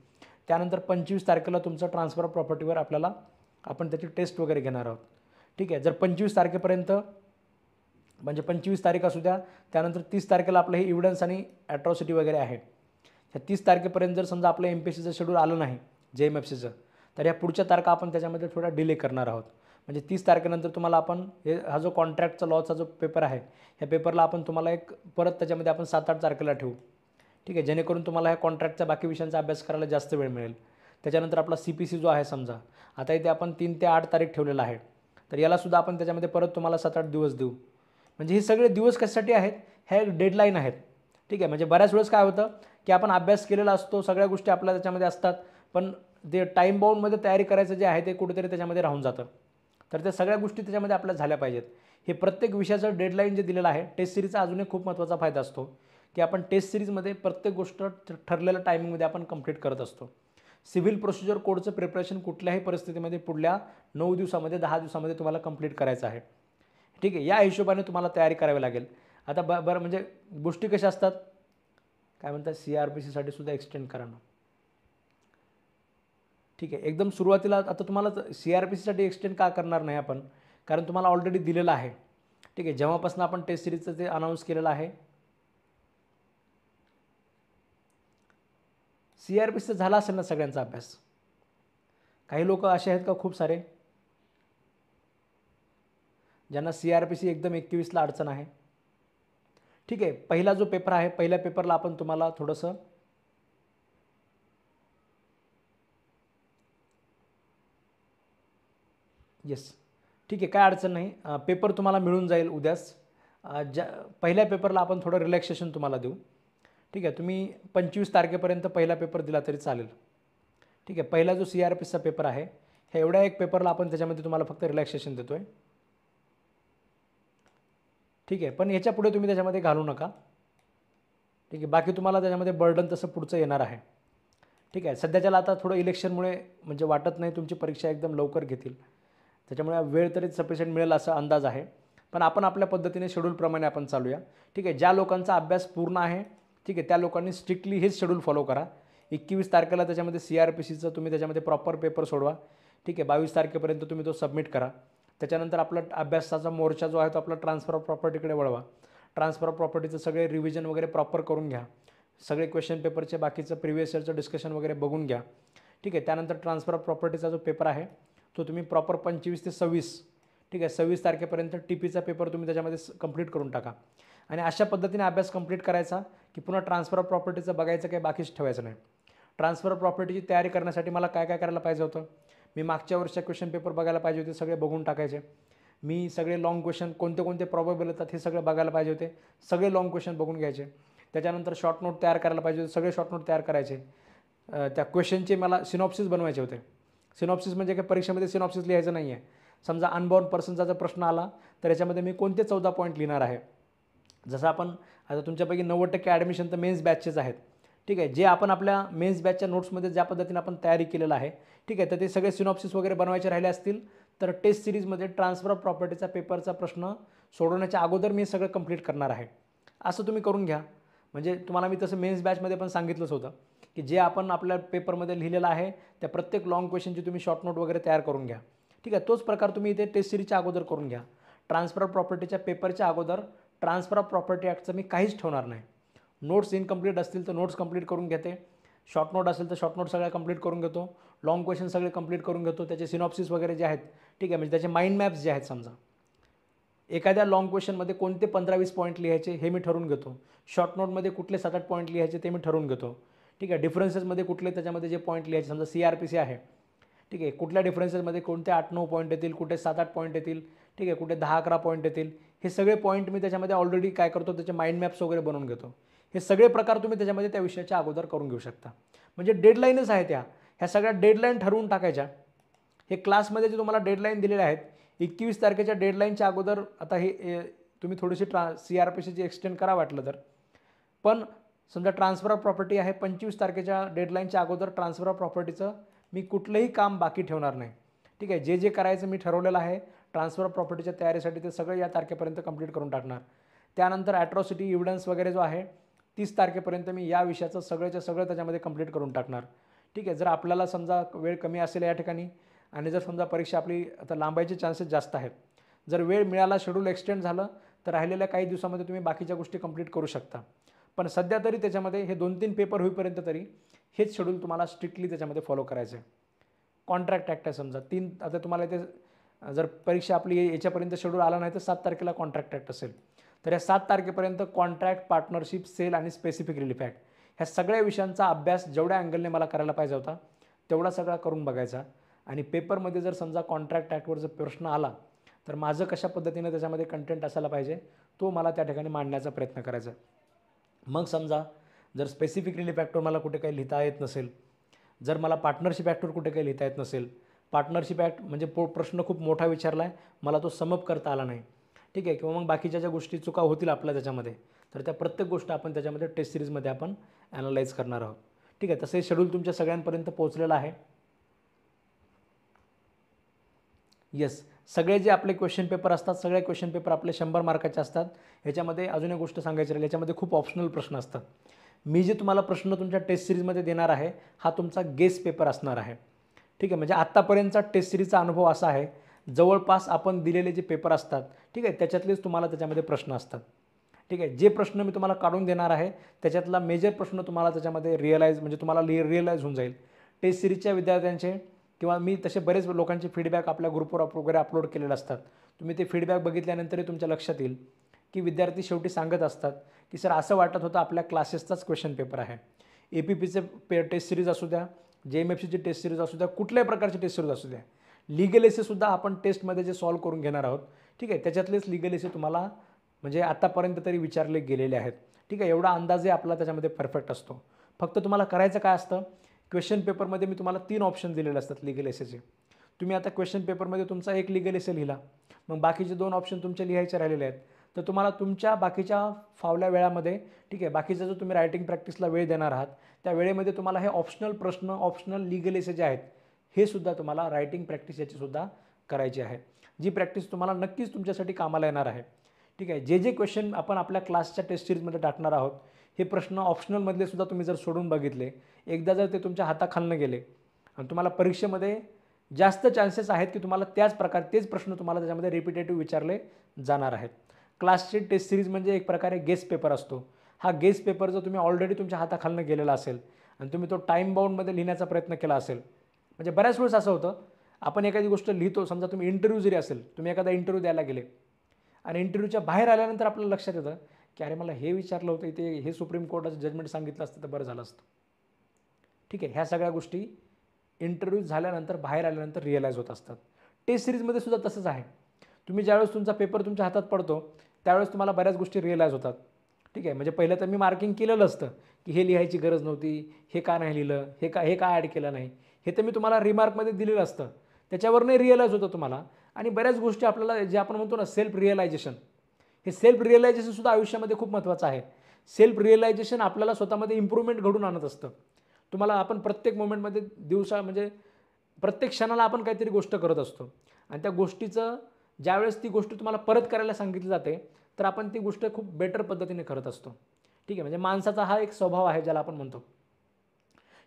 त्यानंतर 25 तारखेला तुमचं ट्रान्सफर ऑफ प्रॉपर्टीवर आपण त्याची टेस्ट वगैरे घेणार आहोत. ठीक आहे, जर 25 तारखेपर्यंत म्हणजे 25 तारीख असू द्या, त्यानंतर 30 तारखेला आपलं हे इव्हिडन्स आणि ॲट्रॉसिटी वगैरे आहे. ह्या 30 तारखेपर्यंत जर समजा आपलं MPSCचं शेड्यूल आलं नाही JMFCचं, तर ह्या पुढच्या तारखा आपण त्याच्यामध्ये थोडा डिले करणार आहोत. म्हणजे 30 तारखेनंतर तुम्हाला आपण हा जो कॉन्ट्रॅक्टचा लॉचा जो पेपर आहे, ह्या पेपरला आपण तुम्हाला एक परत त्याच्यामध्ये आपण 7-8 तारखेला ठेवू. ठीक आहे, जेणेकरून तुम्हाला ह्या कॉन्ट्रॅक्टच्या बाकी विषयांचा अभ्यास करायला जास्त वेळ मिळेल. त्याच्यानंतर आपला CPC जो आहे समजा, आता इथे आपण 3 ते 8 तारीख ठेवलेला आहे, तर यालासुद्धा आपण त्याच्यामध्ये परत तुम्हाला 7-8 दिवस देऊ. म्हणजे हे सगळे दिवस कशासाठी आहेत, ह्या एक डेडलाईन आहेत. ठीक आहे, म्हणजे बऱ्याच वेळेस काय होतं की आपण अभ्यास केलेला असतो, सगळ्या गोष्टी आपल्या त्याच्यामध्ये असतात, पण ते टाईम बाउंडमध्ये तयारी करायचं जे आहे ते कुठेतरी त्याच्यामध्ये राहून जातं. तर त्या सगळ्या गोष्टी त्याच्यामध्ये आपल्या झाल्या पाहिजेत. हे प्रत्येक विषयाचं डेडलाईन जे दिलेलं आहे, टेस्ट सिरीजचा अजून एक खूप महत्त्वाचा फायदा असतो की आपण टेस्ट सिरीजमध्ये प्रत्येक गोष्ट ठरलेल्या टायमिंगमध्ये आपण कंप्लीट करत असतो. सिव्हिल प्रोसिजर कोडचं प्रिपरेशन कुठल्याही परिस्थितीमध्ये पुढल्या 9 दिवसामध्ये 10 दिवसामध्ये तुम्हाला कंप्लीट करायचं आहे. ठीक आहे, या हिशोबाने तुम्हाला तयारी करावी लागेल. आता बरं म्हणजे गोष्टी कशा असतात, काय म्हणतात, CRPCसाठी सुद्धा एक्सटेंड करा ना. ठीक आहे, एकदम सुरुवातीला आता तुम्हाला CRPCसाठी एक्सटेंड का करणार नाही आपण, कारण तुम्हाला ऑलरेडी दिलेलं आहे. ठीक आहे, जेव्हापासून आपण टेस्ट सिरीजचं ते अनाऊन्स केलेलं आहे, CRPCचा झाला असेल ना सगळ्यांचा अभ्यास. काही लोक असे आहेत का खूप सारे ज्यांना CRPC एकदम 21ला अडचण आहे. ठीक आहे, पहिला जो पेपर आहे, पहिल्या पेपरला आपण तुम्हाला थोडंसं येस, ठीक आहे, काय अडचण नाही, पेपर तुम्हाला मिळून जाईल उद्याच. पहिल्या पेपरला आपण थोडं रिलॅक्सेशन तुम्हाला देऊ. ठीक आहे, तुम्ही 25 तारखेपर्यंत पहिला पेपर दिला तरी चालेल. ठीक आहे, पहिला जो CRPCचा पेपर आहे, ह्या एवढ्या एक पेपरला आपण त्याच्यामध्ये तुम्हाला फक्त रिलॅक्सेशन देतो आहे. ठीक आहे, पण याच्या पुढे तुम्ही त्याच्यामध्ये घालू नका. ठीक आहे, बाकी तुम्हाला त्याच्यामध्ये बर्डन तसं पुढचं येणार आहे. ठीक आहे, सध्याच्याला आता थोडं इलेक्शनमुळे म्हणजे वाटत नाही तुमची परीक्षा एकदम लवकर घेतील, त्याच्यामुळे वेळ तरी सफिशियंट मिळेल असा अंदाज आहे. पण आपण आपल्या पद्धतीने शेड्यूलप्रमाणे आपण चालूया. ठीक आहे, ज्या लोकांचा अभ्यास पूर्ण आहे, ठीक आहे, त्या लोकांनी स्ट्रिक्टली हेच शेड्यूल फॉलो करा. 21 तारखेला त्याच्यामध्ये CRPCचं तुम्ही त्याच्यामध्ये प्रॉपर पेपर सोडवा. ठीक आहे, 22 तारखेपर्यंत तुम्ही तो सबमिट करा. त्याच्यानंतर आपला अभ्यासाचा मोर्चा जो आहे तो आपला ट्रान्सफर ऑफ प्रॉपर्टीकडे वळवा. ट्रान्सफर ऑफ प्रॉपर्टीचं सगळे रिव्हिजन वगैरे प्रॉपर करून घ्या. सगळे क्वेश्चन पेपरचे बाकीचं प्रिव्हियस इयरचं डिस्कशन वगैरे बघून घ्या. ठीक आहे, त्यानंतर ट्रान्सफर ऑफ प्रॉपर्टीचा जो पेपर आहे तो तुम्ही प्रॉपर 25 ते 26, ठीक आहे, 26 तारखेपर्यंत TPचा पेपर तुम्ही त्याच्यामध्ये कंप्लीट करून टाका. आणि अशा पद्धतीने अभ्यास कंप्लीट करायचा की पुन्हा ट्रान्सफर ऑफ प्रॉपर्टीचं बघायचं काही बाकीच ठेवायचं नाही. ट्रान्सफर ऑफ प्रॉपर्टीची तयारी करण्यासाठी मला काय काय करायला पाहिजे होतं, मी मागच्या वर्षाच्या क्वेश्चन पेपर बघायला पाहिजे होते, सगळे बघून टाकायचे. मी सगळे लॉंग क्वेश्चन कोणते कोणते प्रॉबेबल येतात हे सगळं बघायला पाहिजे होते, सगळे लॉंग क्वेश्चन बघून घ्यायचे. त्याच्यानंतर शॉर्ट नोट तयार करायला पाहिजे होते, सगळे शॉर्ट नोट तयार करायचे. त्या क्वेश्चनचे मला सिनॉप्सिस बनवायचे होते. सिनॉप्सिस म्हणजे काय, परीक्षेमध्ये सिनॉप्सिस लिहायचं नाही आहे. समजा अनबॉर्न पर्सनचा जर प्रश्न आला तर याच्यामध्ये मी कोणते 14 पॉईंट लिहिणार आहे. जसं आपण आता तुमच्यापैकी 90% ॲडमिशन तर मेन्स बॅचचेच आहेत. ठीक आहे, जे आपण आपल्या मेन्स बॅचच्या नोट्समध्ये ज्या पद्धतीने आपण तयारी केलेलं आहे, ठीक आहे, तर ते सगळे सिनॉप्सिस वगैरे बनवायचे राहिले असतील तर टेस्ट सिरीजमध्ये ट्रान्सफर ऑफ प्रॉपर्टीचा पेपरचा प्रश्न सोडवण्याच्या अगोदर मी सगळं कंप्लीट करणार आहे. असं तुम्ही करून घ्या. म्हणजे तुम्हाला मी तसं मेन्स बॅचमध्ये पण सांगितलंच होतं की जे आपण आपल्या पेपरमध्ये लिहिलेलं आहे त्या प्रत्येक लॉंग क्वेश्चनची तुम्ही शॉर्ट नोट वगैरे तयार करून घ्या. ठीक आहे, तोच प्रकार तुम्ही इथे टेस्ट सिरीजच्या अगोदर करून घ्या. ट्रान्सफर ऑफ प्रॉपर्टीच्या पेपरच्या अगोदर ट्रान्सफर ऑफ प्रॉपर्टी ॲक्टचं मी काहीच ठेवणार नाही. नोट्स इनकम्प्लीट असतील तर नोट्स कंप्लीट करून घेते, शॉर्ट नोट असेल तर शॉर्ट नोट सगळ्या कंप्लीट करून घेतो, लॉंग क्वेश्चन सगळे कंप्लीट करून घेतो, त्याचे सिनॉप्सिस वगैरे जे आहेत, ठीक आहे, म्हणजे त्याचे माइंड मॅप्स जे आहेत, समजा एखाद्या लॉंग क्वेश्चनमध्ये कोणते 15-20 पॉईंट लिहायचे हे मी ठरवून घेतो, शॉर्ट नोटमध्ये कुठले 7-8 पॉईंट लिहायचे ते मी ठरवून घेतो. ठीक आहे, डिफरन्सेसमध्ये कुठले त्याच्यामध्ये जे पॉईंट लिहायचे, समजा CRPC आहे, ठीक आहे, कुठल्या डिफरन्सेसमध्ये कोणते 8-9 पॉईंट येतील, कुठे 7-8 पॉईंट येतील, ठीक आहे, कुठे 10-11 पॉईंट येतील, हे सगळे पॉईंट मी त्याच्यामध्ये ऑलरेडी काय करतो, त्याचे माइंड मॅप्स वगैरे बनवून घेतो. हे सगळे प्रकार तुम्ही त्याच्यामध्ये त्या विषयाच्या अगोदर करून घेऊ शकता. म्हणजे डेडलाईनच आहेत ह्या सगळ्या डेडलाईन ठरवून टाकायच्या. हे क्लासमध्ये जे तुम्हाला डेडलाईन दिलेल्या आहेत 21 तारखेच्या डेडलाईनच्या अगोदर, आता हे तुम्ही थोडीशी CRPCची एक्सटेंड करा वाटलं तर, पण समजा ट्रान्सफर ऑफ प्रॉपर्टी आहे 25 तारखेच्या डेडलाईनच्या अगोदर ट्रान्सफर ऑफ प्रॉपर्टीचं मी कुठलंही काम बाकी ठेवणार नाही. ठीक आहे, जे जे करायचं मी ठरवलेलं आहे ट्रान्सफर ऑफ प्रॉपर्टीच्या तयारीसाठी ते सगळं या तारखेपर्यंत कंप्लीट करून टाकणार. त्यानंतर ॲट्रॉसिटी एव्हिडन्स वगैरे जो आहे 30 तारखेपर्यंत मी या विषयाचं सगळ्याच्या सगळं त्याच्यामध्ये कंप्लीट करून टाकणार. ठीक आहे, जर आपल्याला समजा वेळ कमी असेल या ठिकाणी आणि जर समजा परीक्षा आपली आता लांबायचे चान्सेस जास्त आहेत, जर वेळ मिळाला, शेड्यूल एक्सटेंड झालं तर राहिलेल्या काही दिवसामध्ये तुम्ही बाकीच्या गोष्टी कंप्लीट करू शकता. पण सध्या तरी त्याच्यामध्ये हे 2-3 पेपर होईपर्यंत तरी हेच शेड्यूल तुम्हाला स्ट्रिक्टली त्याच्यामध्ये फॉलो करायचं आहे. कॉन्ट्रॅक्ट ॲक्ट आहे समजा आता तुम्हाला इथे जर परीक्षा आपली याच्यापर्यंत शेड्यूल आला नाही तर 7 तारखेला कॉन्ट्रॅक्ट ॲक्ट असेल, तर या 7 तारखेपर्यंत कॉन्ट्रॅक्ट, पार्टनरशिप, सेल आणि स्पेसिफिक रिलीफ ॲक्ट ह्या सगळ्या विषयांचा अभ्यास जेवढ्या अँगलने मला करायला पाहिजे होता तेवढा सगळा करून बघायचा. आणि पेपरमध्ये जर समजा कॉन्ट्रॅक्ट ॲक्टवर जर प्रश्न आला तर माझं कशा पद्धतीने त्याच्यामध्ये कंटेंट असायला पाहिजे तो मला त्या ठिकाणी मांडण्याचा प्रयत्न करायचा. मग समजा जर स्पेसिफिक रिलीफ ॲक्टवर मला कुठे काही लिहिता येत नसेल, जर मला पार्टनरशिप ॲक्टवर कुठे काही लिहिता येत नसेल, पार्टनरशिप ॲक्ट म्हणजे प्रश्न खूप मोठा विचारला आहे, मला तो समअप करता आला नाही, ठीक आहे, किंवा मग बाकीच्या ज्या गोष्टी चुका होतील आपल्या त्याच्यामध्ये, तर त्या प्रत्येक गोष्ट आपण त्याच्यामध्ये टेस्ट सिरीजमध्ये आपण ॲनालाइज करणार आहोत. ठीक आहे, तसे शेड्यूल तुमच्या सगळ्यांपर्यंत पोहोचलेलं आहे. येस, सगळे जे आपले क्वेश्चन पेपर असतात सगळे क्वेश्चन पेपर आपले 100 मार्काचे असतात. ह्याच्यामध्ये अजून एक गोष्ट सांगायची राहिली, याच्यामध्ये खूप ऑप्शनल प्रश्न असतात. मी जे तुम्हाला प्रश्न तुमच्या टेस्ट सिरीजमध्ये देणार आहे हा तुमचा गेस पेपर असणार आहे. ठीक आहे, म्हणजे आत्तापर्यंतचा टेस्ट सिरीजचा अनुभव असा आहे, जवळपास आपण दिलेले जे पेपर असतात, ठीक आहे, त्याच्यातलेच तुम्हाला त्याच्यामध्ये प्रश्न असतात. ठीक आहे, जे प्रश्न मी तुम्हाला काढून देणार आहे त्याच्यातला मेजर प्रश्न तुम्हाला त्याच्यामध्ये म्हणजे तुम्हाला रिअलाईज होऊन जाईल. टेस्ट सिरीजच्या विद्यार्थ्यांचे किंवा मी तसे बरेच लोकांचे फीडबॅक आपल्या ग्रुपवर वगैरे अपलोड केलेले असतात. तुम्ही ते फीडबॅक बघितल्यानंतरही तुमच्या लक्षात येईल की विद्यार्थी शेवटी सांगत असतात की सर असं वाटत होतं आपल्या क्लासेसचाच क्वेश्चन पेपर आहे. APPचे टेस्ट सिरीज असू द्या, JMFCची टेस्ट सिरीज असू द्या, कुठल्याही प्रकारची टेस्ट सिरीज असू द्या, लिगल एसेसुद्धा आपण टेस्टमध्ये जे सॉल्व करून घेणार आहोत, ठीक आहे, त्याच्यातलेच लिगल एसे तुम्हाला म्हणजे आत्तापर्यंत तरी विचारले गेलेले आहेत. ठीक आहे, एवढा अंदाजे आपला त्याच्यामध्ये परफेक्ट असतो. फक्त तुम्हाला करायचं काय असतं, क्वेश्चन पेपरमध्ये मी तुम्हाला 3 ऑप्शन दिलेले असतात लिगल एसेचे. तुम्ही आता क्वेश्चन पेपरमध्ये तुमचा एक लिगल एसे लिहिला, मग बाकीचे 2 ऑप्शन तुमचे लिहायचे राहिलेले आहेत. तर तुम्हाला तुमच्या बाकीच्या फावल्या वेळामध्ये, ठीक आहे, बाकीचा जो तुम्ही रायटिंग प्रॅक्टिसला वेळ देणार आहात त्या वेळेमध्ये तुम्हाला हे ऑप्शनल प्रश्न, ऑप्शनल लिगल एसे जे आहेत हे सुद्धा तुम्हाला रायटिंग प्रॅक्टिस याचीसुद्धा करायची आहे, जी प्रॅक्टिस तुम्हाला नक्कीच तुमच्यासाठी कामाला येणार आहे. ठीक आहे, जे क्वेश्चन आपण आपल्या क्लासच्या टेस्ट सिरीजमध्ये टाकणार आहोत हे प्रश्न ऑप्शनलमधले सुद्धा तुम्ही जर सोडून बघितले, एकदा जर ते तुमच्या हाताखालनं गेले आणि तुम्हाला परीक्षेमध्ये जास्त चान्सेस आहेत की तुम्हाला तेच प्रश्न तुम्हाला त्याच्यामध्ये रिपिटेटिव्ह विचारले जाणार आहेत. क्लासची टेस्ट सिरीज म्हणजे एक प्रकारे गेस पेपर असतो. हा गेस पेपर जर तुम्ही ऑलरेडी तुमच्या हाताखालनं गेलेला असेल आणि तुम्ही तो टाईम बाउंडमध्ये लिहिण्याचा प्रयत्न केला असेल, म्हणजे बऱ्याच वेळेस असं होतं आपण एखादी गोष्ट लिहितो, समजा तुम्ही इंटरव्ह्यू जरी असेल, तुम्ही एखादा इंटरव्ह्यू द्यायला गेले आणि इंटरव्ह्यूच्या बाहेर आल्यानंतर आपल्याला लक्षात येतं की अरे मला हे विचारलं होतं, इथे हे सुप्रीम कोर्टाचं जजमेंट सांगितलं असतं तर बरं झालं असतं. ठीक आहे, ह्या सगळ्या गोष्टी इंटरव्ह्यू झाल्यानंतर बाहेर आल्यानंतर रिअलाईज होत असतात. टेस्ट सिरीजमध्ये सुद्धा तसंच आहे. तुम्ही ज्यावेळेस तुमचा पेपर तुमच्या हातात पडतो त्यावेळेस तुम्हाला बऱ्याच गोष्टी रिअलाईज होतात. ठीक आहे, म्हणजे पहिलं तर मी मार्किंग केलेलं असतं की हे लिहायची गरज नव्हती, हे का नाही लिहिलं, हे का ॲड केलं नाही, हे तर मी तुम्हाला रिमार्कमध्ये दिलेलं असतं. त्याच्यावर नाही रिअलाईज होतं तुम्हाला. आणि बऱ्याच गोष्टी आपल्याला जे आपण म्हणतो ना सेल्फ रिअलायझेशन, हे सेल्फ रिअलायझेशनसुद्धा आयुष्यामध्ये खूप महत्त्वाचं आहे. सेल्फ रिअलायझेशन आपल्याला स्वतःमध्ये इम्प्रूव्हमेंट घडून आणत असतं. तुम्हाला आपण प्रत्येक मोमेंटमध्ये म्हणजे प्रत्येक क्षणाला आपण काहीतरी गोष्ट करत असतो आणि त्या गोष्टीचं ज्यावेळेस ती गोष्ट तुम्हाला परत करायला सांगितली जाते तर आपण ती गोष्ट खूप बेटर पद्धतीने करत असतो. ठीक आहे, म्हणजे माणसाचा हा एक स्वभाव आहे ज्याला आपण म्हणतो.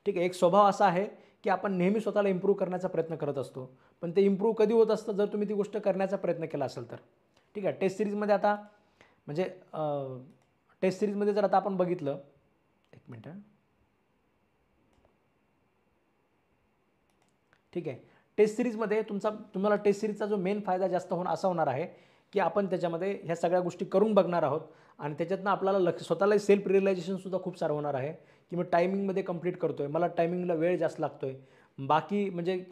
ठीक आहे, एक स्वभाव असा आहे की आपण नेहमी स्वतःला इम्प्रूव्ह करण्याचा प्रयत्न करत असतो. पण ते इम्प्रूव्ह कधी होत असतं जर तुम्ही ती गोष्ट करण्याचा प्रयत्न केला असेल तर. ठीक आहे, टेस्ट सिरीजमध्ये आता म्हणजे टेस्ट सिरीजमध्ये जर आता आपण बघितलं, एक मिनटं. ठीक आहे, टेस्ट सिरीजमध्ये तुम्हाला टेस्ट सिरीजचा जो मेन फायदा जास्त असा होणार आहे की आपण त्याच्यामध्ये ह्या सगळ्या गोष्टी करून बघणार आहोत आणि त्याच्यातनं आपल्याला स्वतःला सेल्फ रिअलायझेशनसुद्धा खूप सारं होणार आहे की मी टायमिंगमध्ये कंप्लीट करतो आहे, मला टायमिंगला वेळ जास्त लागतो आहे. बाकी म्हणजे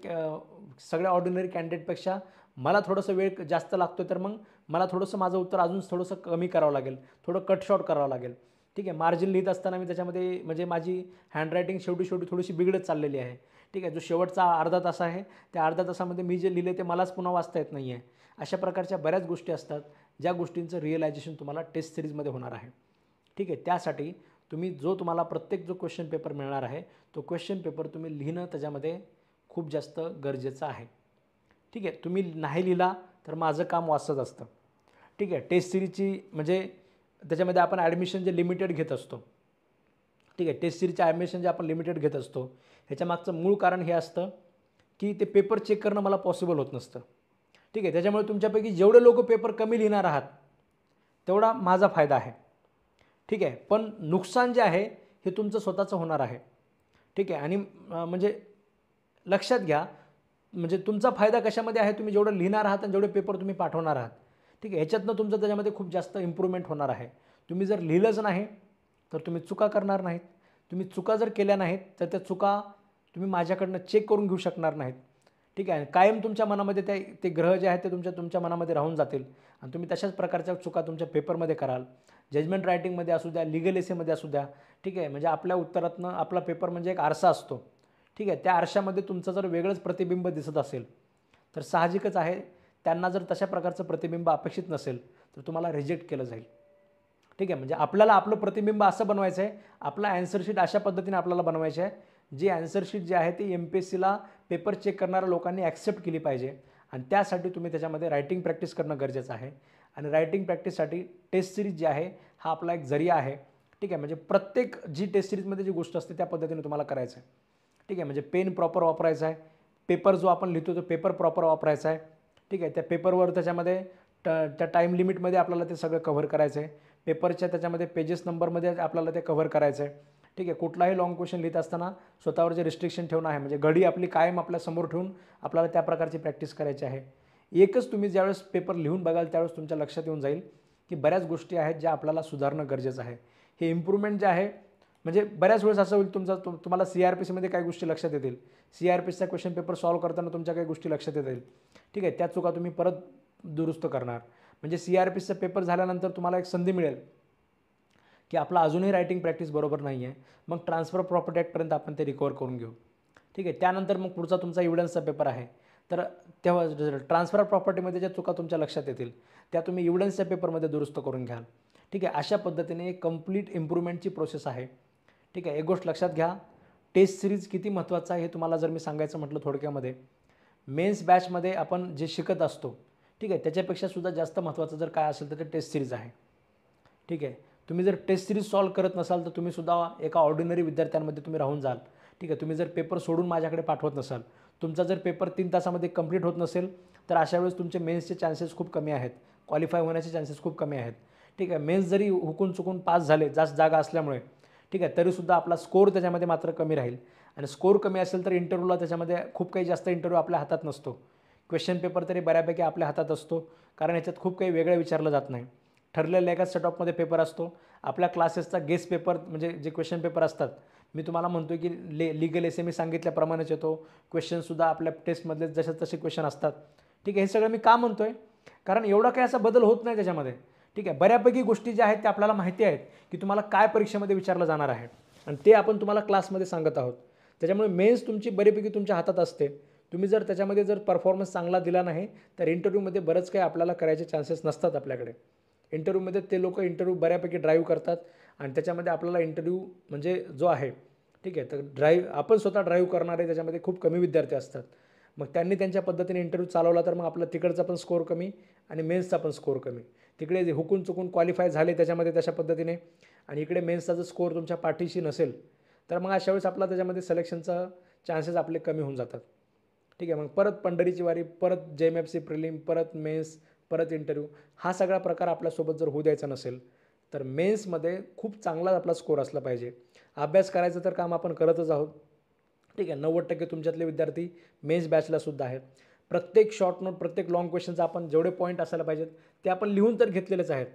सगळ्या ऑर्डिनरी कॅन्डिडेटपेक्षा मला थोडंसं वेळ जास्त लागतो आहे, तर मग मला थोडंसं माझं उत्तर अजून थोडंसं कमी करावं लागेल, थोडं कट शॉर्ट करावं लागेल. ठीक आहे, मार्जिन लिहित असताना मी त्याच्यामध्ये म्हणजे माझी हँडरायटिंग शेवटी थोडीशी बिघडत चाललेली आहे. ठीक आहे, जो शेवटचा अर्धा तास आहे त्या अर्ध्या तासामध्ये मी जे लिहिले ते मलाच पुन्हा वाचता येत नाही आहे. अशा प्रकारच्या बऱ्याच गोष्टी असतात ज्या गोष्टींचं रिअलायझेशन तुम्हाला टेस्ट सिरीजमध्ये होणार आहे. ठीक आहे, त्यासाठी तुम्हाला प्रत्येक जो क्वेश्चन पेपर मिळणार आहे तो क्वेश्चन पेपर तुम्ही लिहिणं त्याच्यामध्ये खूप जास्त गरजेचं आहे. ठीक आहे, तुम्ही नाही लिहिला तर माझं काम वाचत असतं. ठीक आहे, टेस्ट सिरीजची म्हणजे त्याच्यामध्ये आपण ॲडमिशन जे लिमिटेड घेत असतो. ठीक आहे, टेस्ट सिरीजचे ॲडमिशन जे आपण लिमिटेड घेत असतो ह्याच्या मागचं मूळ कारण हे असतं की ते पेपर चेक करणं मला पॉसिबल होत नसतं. ठीक आहे, त्याच्यामुळे तुमच्यापैकी जेवढे लोक पेपर कमी लिहिणार आहात तेवढा माझा फायदा आहे. ठीक आहे, पण नुकसान जे आहे हे तुमचं स्वतःचं होणार आहे. ठीक आहे, आणि म्हणजे लक्षात घ्या म्हणजे तुमचा फायदा कशामध्ये आहे, तुम्ही जेवढं लिहिणार आहात आणि जेवढे पेपर तुम्ही पाठवणार आहात. ठीक आहे, ह्याच्यातनं तुमचं त्याच्यामध्ये खूप जास्त इम्प्रूव्हमेंट होणार आहे. तुम्ही जर लिहिलंच नाही तर तुम्ही चुका करणार नाहीत. तुम्ही चुका जर केल्या नाहीत तर त्या चुका तुम्ही माझ्याकडनं चेक करून घेऊ शकणार नाहीत. ठीक आहे, कायम तुमच्या मनामध्ये ते ग्रह जे आहेत ते तुमच्या मनामध्ये राहून जातील आणि तुम्ही तशाच प्रकारच्या चुका तुमच्या पेपरमध्ये कराल. जजमेंट रायटिंगमध्ये असू द्या, लिगल एसेमध्ये असू द्या. ठीक आहे, म्हणजे आपल्या उत्तरातनं आपला पेपर म्हणजे एक आरसा असतो. ठीक आहे, त्या आरशामध्ये तुमचं जर वेगळंच प्रतिबिंब दिसत असेल तर साहजिकच आहे त्यांना जर तशा प्रकारचं प्रतिबिंब अपेक्षित नसेल तर तुम्हाला रिजेक्ट केलं जाईल. ठीक आहे, म्हणजे आपल्याला आपलं प्रतिबिंब असं बनवायचं आहे, आपला ॲन्सर शीट अशा पद्धतीने आपल्याला बनवायचे आहे जी ॲन्सर शीट जी आहे ती MPSCला पेपर चेक करणाऱ्या लोकांनी ॲक्सेप्ट केली पाहिजे. आणि त्यासाठी तुम्ही त्याच्यामध्ये रायटिंग प्रॅक्टिस करणं गरजेचं आहे. आणि रायटिंग प्रॅक्टिससाठी टेस्ट सिरीज जी आहे हा आपला एक जरिया आहे. ठीक आहे, म्हणजे प्रत्येक जी टेस्ट सिरीजमध्ये जी गोष्ट असते त्या पद्धतीने तुम्हाला करायचं आहे. ठीक आहे, म्हणजे पेन प्रॉपर वापरायचा आहे, पेपर जो आपण लिहितो तो पेपर प्रॉपर वापरायचा आहे. ठीक आहे, त्या पेपरवर त्याच्यामध्ये त्या टाईम लिमिटमध्ये आपल्याला ते सगळं कव्हर करायचं आहे. पेपरच्या त्याच्यामध्ये पेजेस नंबरमध्ये आपल्याला ते कव्हर करायचं आहे. ठीक आहे, कुठलाही लॉंग क्वेश्चन लिहित असताना स्वतःवर जे रिस्ट्रिक्शन ठेवणं आहे म्हणजे घडी आपली कायम आपल्या समोर ठेवून आपल्याला त्या प्रकारची प्रॅक्टिस करायची आहे. एकच तुम्ही ज्यावेळेस पेपर लिहून बघाल त्यावेळेस तुमच्या लक्षात येऊन जाईल की बऱ्याच गोष्टी आहेत ज्या आपल्याला सुधारणं गरजेचं आहे. हे इम्प्रूव्हमेंट जे आहे म्हणजे बऱ्याच वेळेस असं होईल तुम्हाला CRPCमध्ये काही गोष्टी लक्षात येतील. CRPCचा क्वेश्चन पेपर सॉल्व्ह करताना तुमच्या काही गोष्टी लक्षात येतील. ठीक आहे, त्या चुका तुम्ही परत दुरुस्त करणार. म्हणजे CRPCचा पेपर झाल्यानंतर तुम्हाला एक संधी मिळेल की आपला अजूनही रायटिंग प्रॅक्टिस बरोबर नाही आहे. मग ट्रान्सफर प्रॉपर्टी ॲक्टपर्यंत आपण ते रिकवर करून घेऊ. ठीक आहे, त्यानंतर मग पुढचा तुमचा एव्हिडन्सचा पेपर आहे. तर तेव्हा ट्रान्सफर प्रॉपर्टीमध्ये ज्या चुका तुमच्या लक्षात येतील त्या तुम्ही एव्हिडन्सच्या पेपरमध्ये दुरुस्त करून घ्याल. ठीक आहे, अशा पद्धतीने एक कंप्लीट इम्प्रूव्हमेंटची प्रोसेस आहे. ठीक आहे, एक गोष्ट लक्षात घ्या, टेस्ट सिरीज किती महत्त्वाचं आहे हे तुम्हाला जर मी सांगायचं म्हटलं थोडक्यामध्ये, मेन्स बॅचमध्ये आपण जे शिकत असतो ठीक आहे त्याच्यापेक्षा सुद्धा जास्त महत्त्वाचं जर काय असेल तर ते टेस्ट सिरीज आहे. ठीक आहे, तुम्ही जर टेस्ट सिरीज सॉल्व्ह करत नसाल तर तुम्ही सुद्धा एका ऑर्डिनरी विद्यार्थ्यांमध्ये तुम्ही राहून जाल. ठीक आहे, तुम्ही जर पेपर सोडून माझ्याकडे पाठवत नसाल, तुमचा जर पेपर 3 तासामध्ये कंप्लीट होत नसेल तर अशा वेळेस तुमचे मेन्सचे चान्सेस खूप कमी आहेत, क्वालिफाय होण्याचे चान्सेस खूप कमी आहेत. ठीक आहे, मेन्स जरी हुकून चुकून पास झाले जास्त जागा असल्यामुळे ठीक आहे तरीसुद्धा आपला स्कोर त्याच्यामध्ये मात्र कमी राहील. आणि स्कोर कमी असेल तर इंटरव्ह्यूला त्याच्यामध्ये खूप काही जास्त इंटरव्ह्यू आपल्या हातात नसतो. क्वेश्चन पेपर तरी बऱ्यापैकी आपल्या हातात असतो कारण ह्याच्यात खूप काही वेगळं विचारलं जात नाही. ठरलेल्या एका सेट ऑफमध्ये पेपर असतो. आपल्या क्लासेसचा गेस्ट पेपर म्हणजे जे क्वेश्चन पेपर असतात मी तुम्हाला म्हणतो की लिगल एसे मी सांगितल्याप्रमाणेच येतो. क्वेश्चनसुद्धा आपल्या टेस्टमधले जसे तसे क्वेश्चन असतात. ठीक आहे, हे सगळं मी का म्हणतो आहे कारण एवढा काही असा बदल होत नाही त्याच्यामध्ये. ठीक आहे, बऱ्यापैकी गोष्टी ज्या आहेत त्या आपल्याला माहिती आहेत की तुम्हाला काय परीक्षेमध्ये विचारलं जाणार आहे आणि ते आपण तुम्हाला क्लासमध्ये सांगत आहोत. त्याच्यामुळे मेन्स तुमची बऱ्यापैकी तुमच्या हातात असते. तुम्ही जर त्याच्यामध्ये जर परफॉर्मन्स चांगला दिला नाही तर इंटरव्ह्यूमध्ये बरंच काही आपल्याला करायचे चान्सेस नसतात आपल्याकडे. इंटरव्ह्यूमध्ये ते लोक इंटरव्ह्यू बऱ्यापैकी ड्राईव्ह करतात आणि त्याच्यामध्ये आपल्याला इंटरव्ह्यू म्हणजे जो आहे, ठीक आहे, तर आपण स्वतः ड्राईव्ह करणारे त्याच्यामध्ये खूप कमी विद्यार्थी असतात. मग त्यांनी त्यांच्या पद्धतीने इंटरव्ह्यू चालवला तर मग आपला तिकडचा पण स्कोअर कमी आणि मेन्सचा पण स्कोअर कमी. तिकडे जे हुकून चुकून क्वालिफाय झाले त्याच्यामध्ये तशा पद्धतीने आणि इकडे मेन्सचा जर स्कोअर तुमच्या पाठीशी नसेल तर मग अशा वेळेस आपला त्याच्यामध्ये सिलेक्शनचा चान्सेस आपले कमी होऊन जातात. ठीक आहे, मग परत पंढरीची वारी, परत JMFC प्रिलिम, परत मेन्स, परत इंटरव्ह्यू, हा सगळा प्रकार आपल्यासोबत जर होऊ द्यायचा नसेल तर मेन्समध्ये खूप चांगला आपला स्कोअर असला पाहिजे. अभ्यास करायचं तर काम आपण करतच आहोत. ठीक आहे, 90% तुमच्यातले विद्यार्थी मेन्स बॅचलासुद्धा आहेत. प्रत्येक शॉर्ट नोट, प्रत्येक लॉंग क्वेश्चनचा आपण जेवढे पॉईंट असायला पाहिजेत ते आपण लिहून तर घेतलेलेच आहेत.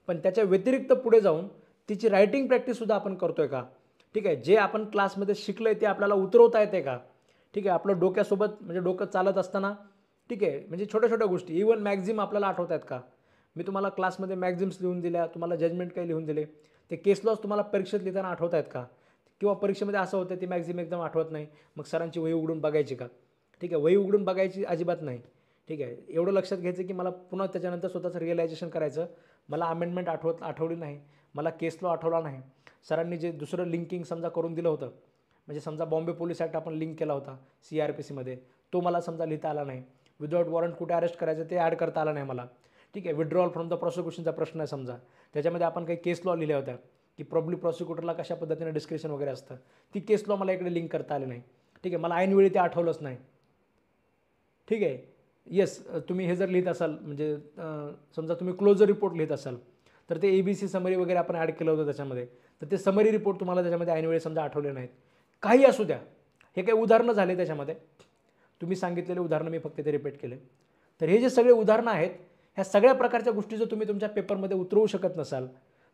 पण त्याच्या व्यतिरिक्त पुढे जाऊन तिची रायटिंग प्रॅक्टिससुद्धा आपण करतो आहे का? ठीक आहे, जे आपण क्लासमध्ये शिकलं आहे ते आपल्याला उतरवता येते का? ठीक आहे, आपलं डोक्यासोबत म्हणजे डोकं चालत असताना, ठीक आहे, म्हणजे छोट्या छोट्या गोष्टी, इवन मॅक्झिम आपल्याला आठवत आहेत का? मी तुम्हाला क्लासमध्ये मॅक्झिम्स लिहून दिल्या, तुम्हाला जजमेंट काही लिहून दिले, ते केस लॉज तुम्हाला परीक्षेत लिहिताना आठवत आहेत का? किंवा परीक्षेमध्ये असं होतं ती मॅक्झिम एकदम आठवत नाही, मग सरांची वही उघडून बघायची का? ठीक आहे, वही उघडून बघायची अजिबात नाही. ठीक आहे, एवढं लक्षात घ्यायचं की मला पुन्हा त्याच्यानंतर स्वतःचं रिअलायझेशन करायचं. मला अमेंडमेंट आठवली नाही, मला केस लॉ आठवला नाही, सरांनी जे दुसरं लिंकिंग समजा करून दिलं होतं, म्हणजे समजा बॉम्बे पोलीस ॲक्ट आपण लिंक केला होता CRPCमध्ये, तो मला समजा लिहिता आला नाही. विदाउट वॉरंट कुठे अरेस्ट करायचं ते ॲड करता आलं नाही मला. ठीक आहे, विड्रॉल फ्रॉम द प्रॉसिक्युशनचा प्रश्न आहे समजा, त्याच्यामध्ये आपण काही केस लॉ लिहिल्या होत्या की प्रॉब्ली प्रॉसिक्युटरला कशा पद्धतीने डिस्क्रिप्शन वगैरे असतं, ती केस लॉ मला इकडे लिंक करता आले नाही. ठीक आहे, मला ऐनवेळी ते आठवलंच नाही. ठीक आहे, येस, तुम्ही हे जर लिहित असाल म्हणजे समजा तुम्ही क्लोजर रिपोर्ट लिहित असाल तर ते ABC समरी वगैरे आपण ॲड केलं होतं त्याच्यामध्ये, तर ते समरी रिपोर्ट तुम्हाला त्याच्यामध्ये ऐनवेळी समजा आठवले नाहीत. काही असू द्या, हे काही उदाहरणं झाले त्याच्यामध्ये, तुम्ही सांगितलेले उदाहरणं मी फक्त ते रिपीट केले. तर हे जे सगळे उदाहरणं आहेत, ह्या सगळ्या प्रकारच्या गोष्टी जर तुम्ही तुमच्या पेपरमध्ये उतरवू शकत नसाल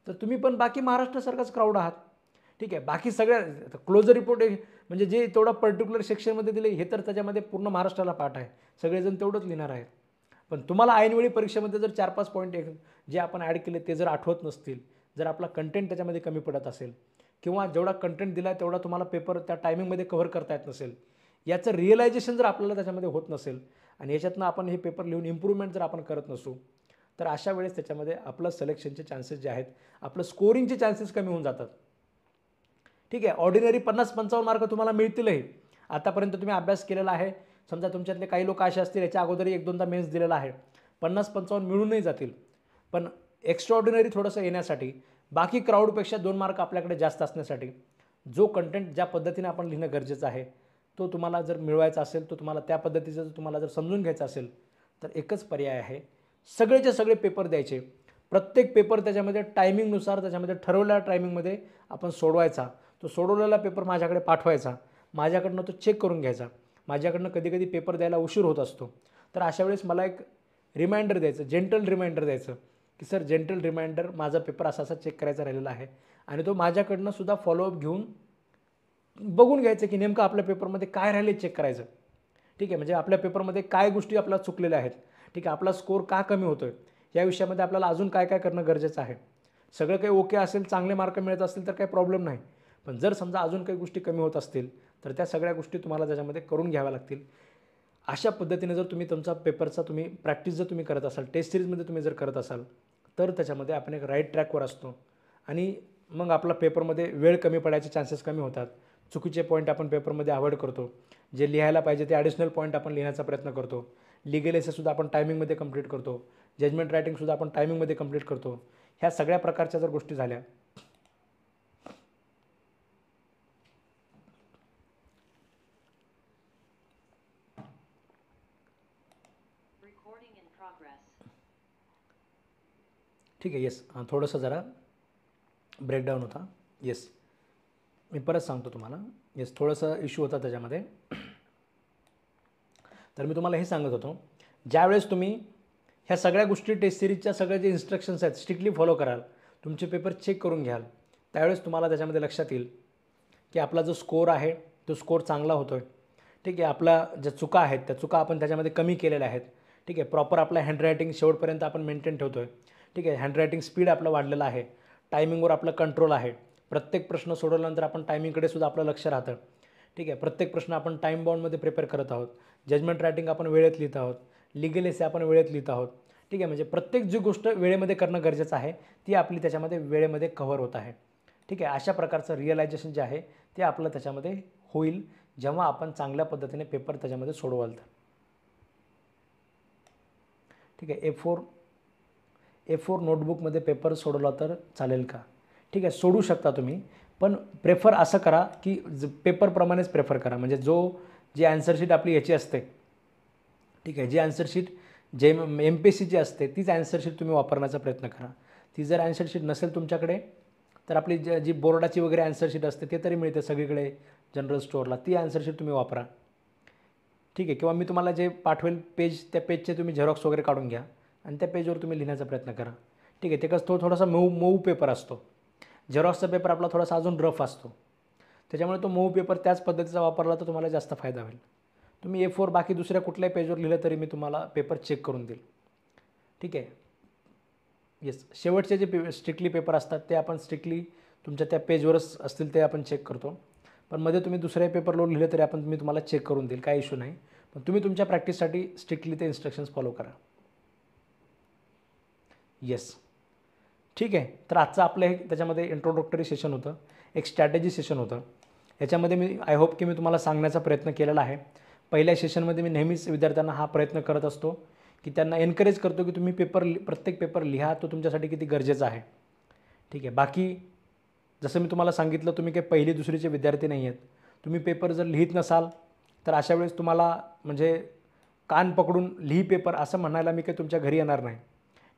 तर तुम्ही पण बाकी महाराष्ट्रासारखाच क्राऊड आहात. ठीक आहे, बाकी सगळ्या क्लोजर रिपोर्ट म्हणजे जे तेवढा पर्टिक्युलर सेक्शनमध्ये दिले हे तर त्याच्यामध्ये पूर्ण महाराष्ट्राला पाठ आहे, सगळेजण तेवढंच लिहिणार आहेत. पण तुम्हाला ऐनवेळी परीक्षेमध्ये जर 4-5 पॉईंट जे आपण ॲड केले ते जर आठवत नसतील, जर आपला कंटेंट त्याच्यामध्ये कमी पडत असेल किंवा जेवढा कंटेंट दिला आहे तेवढा तुम्हाला पेपर त्या टायमिंगमध्ये कव्हर करता येत नसेल, याचं रिअलायझेशन जर आपल्याला त्याच्यामध्ये होत नसेल आणि याच्यातनं आपण हे पेपर लिहून इम्प्रूव्हमेंट जर आपण करत नसू तर अशा वेळेस त्याच्यामध्ये आपलं सिलेक्शनचे चान्सेस जे आहेत, आपलं स्कोरिंगचे चान्सेस कमी होऊन जातात. ठीक आहे, ऑर्डिनरी 50-55 मार्क तुम्हाला मिळतीलही. आतापर्यंत तुम्ही अभ्यास केलेला आहे, समजा तुमच्यातले काही लोक असे असतील याच्या अगोदरही 1-2दा मेन्स दिलेला आहे, 50-55 मिळूनही जातील. पण एक्स्ट्रा ऑर्डिनरी थोडंसं येण्यासाठी, बाकी क्राऊडपेक्षा 2 मार्क आपल्याकडे जास्त असण्यासाठी जो कंटेंट ज्या पद्धतीने आपण लिहिणं गरजेचं आहे तो तुम्हाला जर मिळवायचा असेल, तो तुम्हाला त्या पद्धतीचं जर तुम्हाला जर समजून घ्यायचं असेल तर एकच पर्याय आहे, सगळेचे सगळे पेपर द्यायचे. प्रत्येक पेपर त्याच्यामध्ये टायमिंगनुसार त्याच्यामध्ये ठरवलेल्या टायमिंगमध्ये आपण सोडवायचा. तो सोडवलेला पेपर माझ्याकडे पाठवायचा, माझ्याकडनं तो चेक करून घ्यायचा. माझ्याकडनं कधी कधी पेपर द्यायला उशीर होत असतो, तर अशा वेळेस मला एक रिमाइंडर द्यायचं, जेंटल रिमाइंडर द्यायचं की सर जेंटल रिमाइंडर, माझा पेपर असा असा चेक करायचा राहिलेला आहे. आणि तो माझ्याकडनं सुद्धा फॉलोअप घेऊन बघून घ्यायचं की नेमकं आपल्या पेपरमध्ये काय राहिले चेक करायचं. ठीक आहे, म्हणजे आपल्या पेपरमध्ये काय गोष्टी आपल्याला चुकलेल्या आहेत, ठीक आहे, आपला स्कोअर का कमी होतो आहे, या विषयामध्ये आपल्याला अजून काय काय करणं गरजेचं आहे. सगळं काही ओके असेल, चांगले मार्क मिळत असतील तर काही प्रॉब्लेम नाही. पण जर समजा अजून काही गोष्टी कमी होत असतील तर त्या सगळ्या गोष्टी तुम्हाला त्याच्यामध्ये करून घ्याव्या लागतील. अशा पद्धतीने जर तुम्ही तुमचा पेपरचा तुम्ही प्रॅक्टिस जर तुम्ही करत असाल, टेस्ट सिरीजमध्ये तुम्ही जर करत असाल तर त्याच्यामध्ये आपण एक राईट ट्रॅकवर असतो आणि मग आपला पेपरमध्ये वेळ कमी पडायचे चान्सेस कमी होतात. चुकीचे पॉईंट आपण पेपरमध्ये अवॉइड करतो, जे लिहायला पाहिजे ते ॲडिशनल पॉईंट आपण लिहिण्याचा प्रयत्न करतो. लिगल एसेसुद्धा आपण टायमिंगमध्ये कंप्लीट करतो, जजमेंट रायटिंगसुद्धा आपण टायमिंगमध्ये कंप्लीट करतो. ह्या सगळ्या प्रकारच्या जर गोष्टी झाल्या ठीक आहे. येस, थोडंसं जरा ब्रेकडाऊन होता. येस, मी परत सांगतो तुम्हाला. येस, थोडंसं इश्यू होता त्याच्यामध्ये. तर मी तुम्हाला हे सांगत होतो, ज्यावेळेस तुम्ही ह्या सगळ्या गोष्टी टेस्ट सिरीजच्या सगळ्या जे इन्स्ट्रक्शन्स आहेत स्ट्रिक्टली फॉलो कराल, तुमचे पेपर चेक करून घ्याल, त्यावेळेस तुम्हाला त्याच्यामध्ये लक्षात येईल की आपला जो स्कोअर आहे तो स्कोअर चांगला होतो आहे. ठीक आहे, आपल्या ज्या चुका आहेत त्या चुका आपण त्याच्यामध्ये कमी केलेल्या आहेत. ठीक आहे. प्रॉपर आपलं हँडरायटिंग शेवटपर्यंत आपण मेंटेन ठेवतो आहे. ठीक आहे. हँडरायटिंग स्पीड आपलं वाढलेलं आहे. टायमिंगवर आपलं कंट्रोल आहे. प्रत्येक प्रश्न सोडवल्यानंतर आपण टायमिंगकडे सुद्धा आपलं लक्ष राहतं. ठीक आहे. प्रत्येक प्रश्न आपण टाईम बाउंडमध्ये प्रिपेअर करत आहोत. जजमेंट रायटिंग आपण वेळेत लिहित आहोत. लिगल एसे आपण वेळेत लिहित आहोत. ठीक आहे. म्हणजे प्रत्येक जी गोष्ट वेळेमध्ये करणं गरजेचं आहे ती आपली त्याच्यामध्ये वेळेमध्ये कव्हर होत आहे. ठीक आहे. अशा प्रकारचं रिअलायझेशन जे आहे ते आपलं त्याच्यामध्ये होईल जेव्हा आपण चांगल्या पद्धतीने पेपर त्याच्यामध्ये सोडवाल तर. ठीक आहे. A4 नोटबुकमध्ये पेपर सोडवला तर चालेल का? ठीक आहे, सोडू शकता तुम्ही, पण प्रेफर असं करा की पेपरप्रमाणेच प्रेफर करा. म्हणजे जी आन्सर शीट आपली याची असते, ठीक आहे, जी आन्सर शीट जे MPSCची असते तीच आन्सर शीट तुम्ही वापरण्याचा प्रयत्न करा. ती जर आन्सर शीट नसेल तुमच्याकडे तर आपली जी बोर्डाची वगैरे आन्सर शीट असते ते तरी मिळते सगळीकडे जनरल स्टोअरला, ती आन्सर शीट तुम्ही वापरा. ठीक आहे. किंवा मी तुम्हाला जे पाठवेल पेज, त्या पेजचे तुम्ही झेरॉक्स वगैरे काढून घ्या आणि त्या पेजवर तुम्ही लिहिण्याचा प्रयत्न करा. ठीक आहे. ते कसं थोडासा मऊ पेपर असतो. झेरॉक्सचा पेपर आपला थोडासा अजून रफ असतो. त्याच्यामुळे तो मऊ पेपर त्याच पद्धतीचा वापरला तर तुम्हाला जास्त फायदा होईल. तुम्ही A4 बाकी दुसऱ्या कुठल्याही पेजवर लिहिलं तरी मी तुम्हाला पेपर चेक करून देईल. ठीक आहे. येस, शेवटचे जे स्ट्रिक्टली पेपर असतात ते आपण स्ट्रिक्टली तुमच्या त्या पेजवरच असतील ते आपण चेक करतो. पण मध्ये तुम्ही दुसऱ्या पेपरवर लिहिले तरी मी तुम्हाला चेक करून देईल, काही इश्यू नाही. पण तुम्ही तुमच्या प्रॅक्टिससाठी स्ट्रिक्टली ते इन्स्ट्रक्शन्स फॉलो करा. येस, ठीक आहे. तर आजचं आपलं हे त्याच्यामध्ये इंट्रोडक्टरी सेशन होतं, एक स्ट्रॅटेजी सेशन होतं. याच्यामध्ये मी आय होप की मी तुम्हाला सांगण्याचा प्रयत्न केलेला आहे. पहिल्या सेशनमध्ये मी नेहमीच विद्यार्थ्यांना हा प्रयत्न करत असतो की त्यांना एनकरेज करतो की तुम्ही प्रत्येक पेपर लिहा, तो तुमच्यासाठी किती गरजेचा आहे. ठीक आहे. बाकी जसं मी तुम्हाला सांगितलं, तुम्ही काही पहिली दुसरीचे विद्यार्थी नाही आहेत. तुम्ही पेपर जर लिहित नसाल तर अशा वेळेस तुम्हाला म्हणजे कान पकडून लिही पेपर असं म्हणायला मी काही तुमच्या घरी येणार नाही.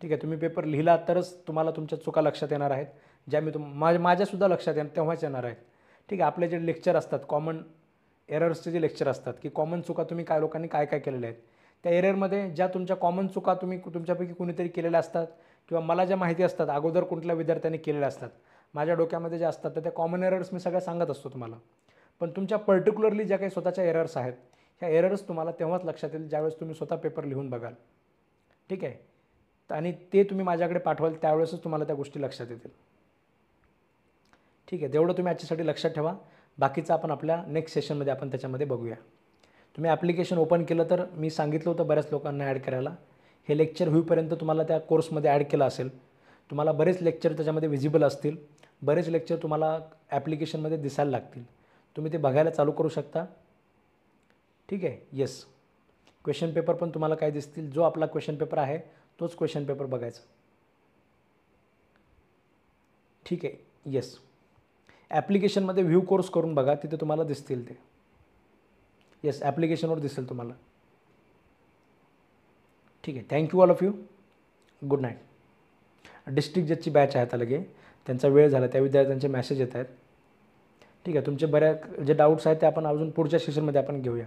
ठीक आहे. तुम्ही पेपर लिहिला तरच तुम्हाला तुमच्या चुका लक्षात येणार आहेत, ज्या मी माझ्यासुद्धा लक्षात तेव्हाच येणार आहेत. ठीक आहे. आपले जे लेक्चर असतात, कॉमन एरर्सचे जे लेक्चर असतात की कॉमन चुका तुम्ही काय लोकांनी काय काय केलेल्या आहेत, त्या एररमध्ये ज्या तुमच्या कॉमन चुका तुमच्यापैकी कुणीतरी केलेल्या असतात किंवा मला ज्या माहिती असतात अगोदर कुठल्या विद्यार्थ्यांनी केलेल्या असतात, माझ्या डोक्यामध्ये ज्या असतात, तर त्या कॉमन एरर्स मी सगळ्या सांगत असतो तुम्हाला. पण तुमच्या पर्टिक्युलरली ज्या काही स्वतःच्या एरर्स आहेत, ह्या एरर्स तुम्हाला तेव्हाच लक्षात येईल ज्यावेळेस तुम्ही स्वतः पेपर लिहून बघाल. ठीक आहे. आणि ते तुम्ही माझ्याकडे पाठवाल त्यावेळेसच तुम्हाला त्या गोष्टी लक्षात येतील. ठीक आहे. तेवढं तुम्ही आजच्यासाठी लक्षात ठेवा. बाकीचं आपण आपल्या नेक्स्ट सेशनमध्ये आपण त्याच्यामध्ये बघूया. तुम्ही ॲप्लिकेशन ओपन केलं तर मी सांगितलं होतं बऱ्याच लोकांना ॲड करायला. हे लेक्चर होईपर्यंत तुम्हाला त्या कोर्समध्ये ॲड केलं असेल. तुम्हाला बरेच लेक्चर त्याच्यामध्ये व्हिजिबल असतील, बरेच लेक्चर तुम्हाला ॲप्लिकेशनमध्ये दिसायला लागतील. तुम्ही ते बघायला चालू करू शकता. ठीक आहे. येस, क्वेश्चन पेपर पण तुम्हाला काय दिसतील, जो आपला क्वेश्चन पेपर आहे तोच क्वेश्चन पेपर बघायचा. ठीक आहे. येस, ॲप्लिकेशनमध्ये व्ह्यू कोर्स करून बघा, तिथे तुम्हाला दिसतील ते. येस, ॲप्लिकेशनवर दिसेल तुम्हाला. ठीक आहे. Thank you all of you. Good night. District जजची बॅच आहे आता लगे, त्यांचा वेळ झाला, त्या विद्यार्थ्यांचे मॅसेज येत आहेत. ठीक आहे. तुमचे बऱ्याच जे डाऊट्स आहेत ते आपण अजून पुढच्या सेशनमध्ये आपण घेऊया.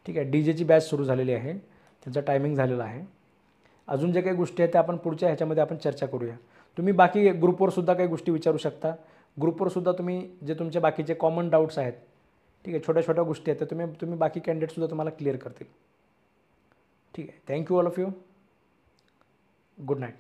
ठीक आहे. DJची बॅच सुरू झालेली आहे, त्यांचा टायमिंग झालेला आहे. अजून जे काही गोष्टी आहेत त्या आपण पुढच्या ह्याच्यामध्ये आपण चर्चा करूया. तुम्ही बाकी ग्रुपवरसुद्धा काही गोष्टी विचारू शकता. ग्रुपवरसुद्धा तुम्ही जे तुमचे बाकीचे कॉमन डाऊट्स आहेत, ठीक आहे, छोट्या छोट्या गोष्टी आहेत, तर तुम्ही बाकी कॅन्डिडेटसुद्धा तुम्हाला क्लिअर करतील. ठीक आहे. Thank you all of you. Good night.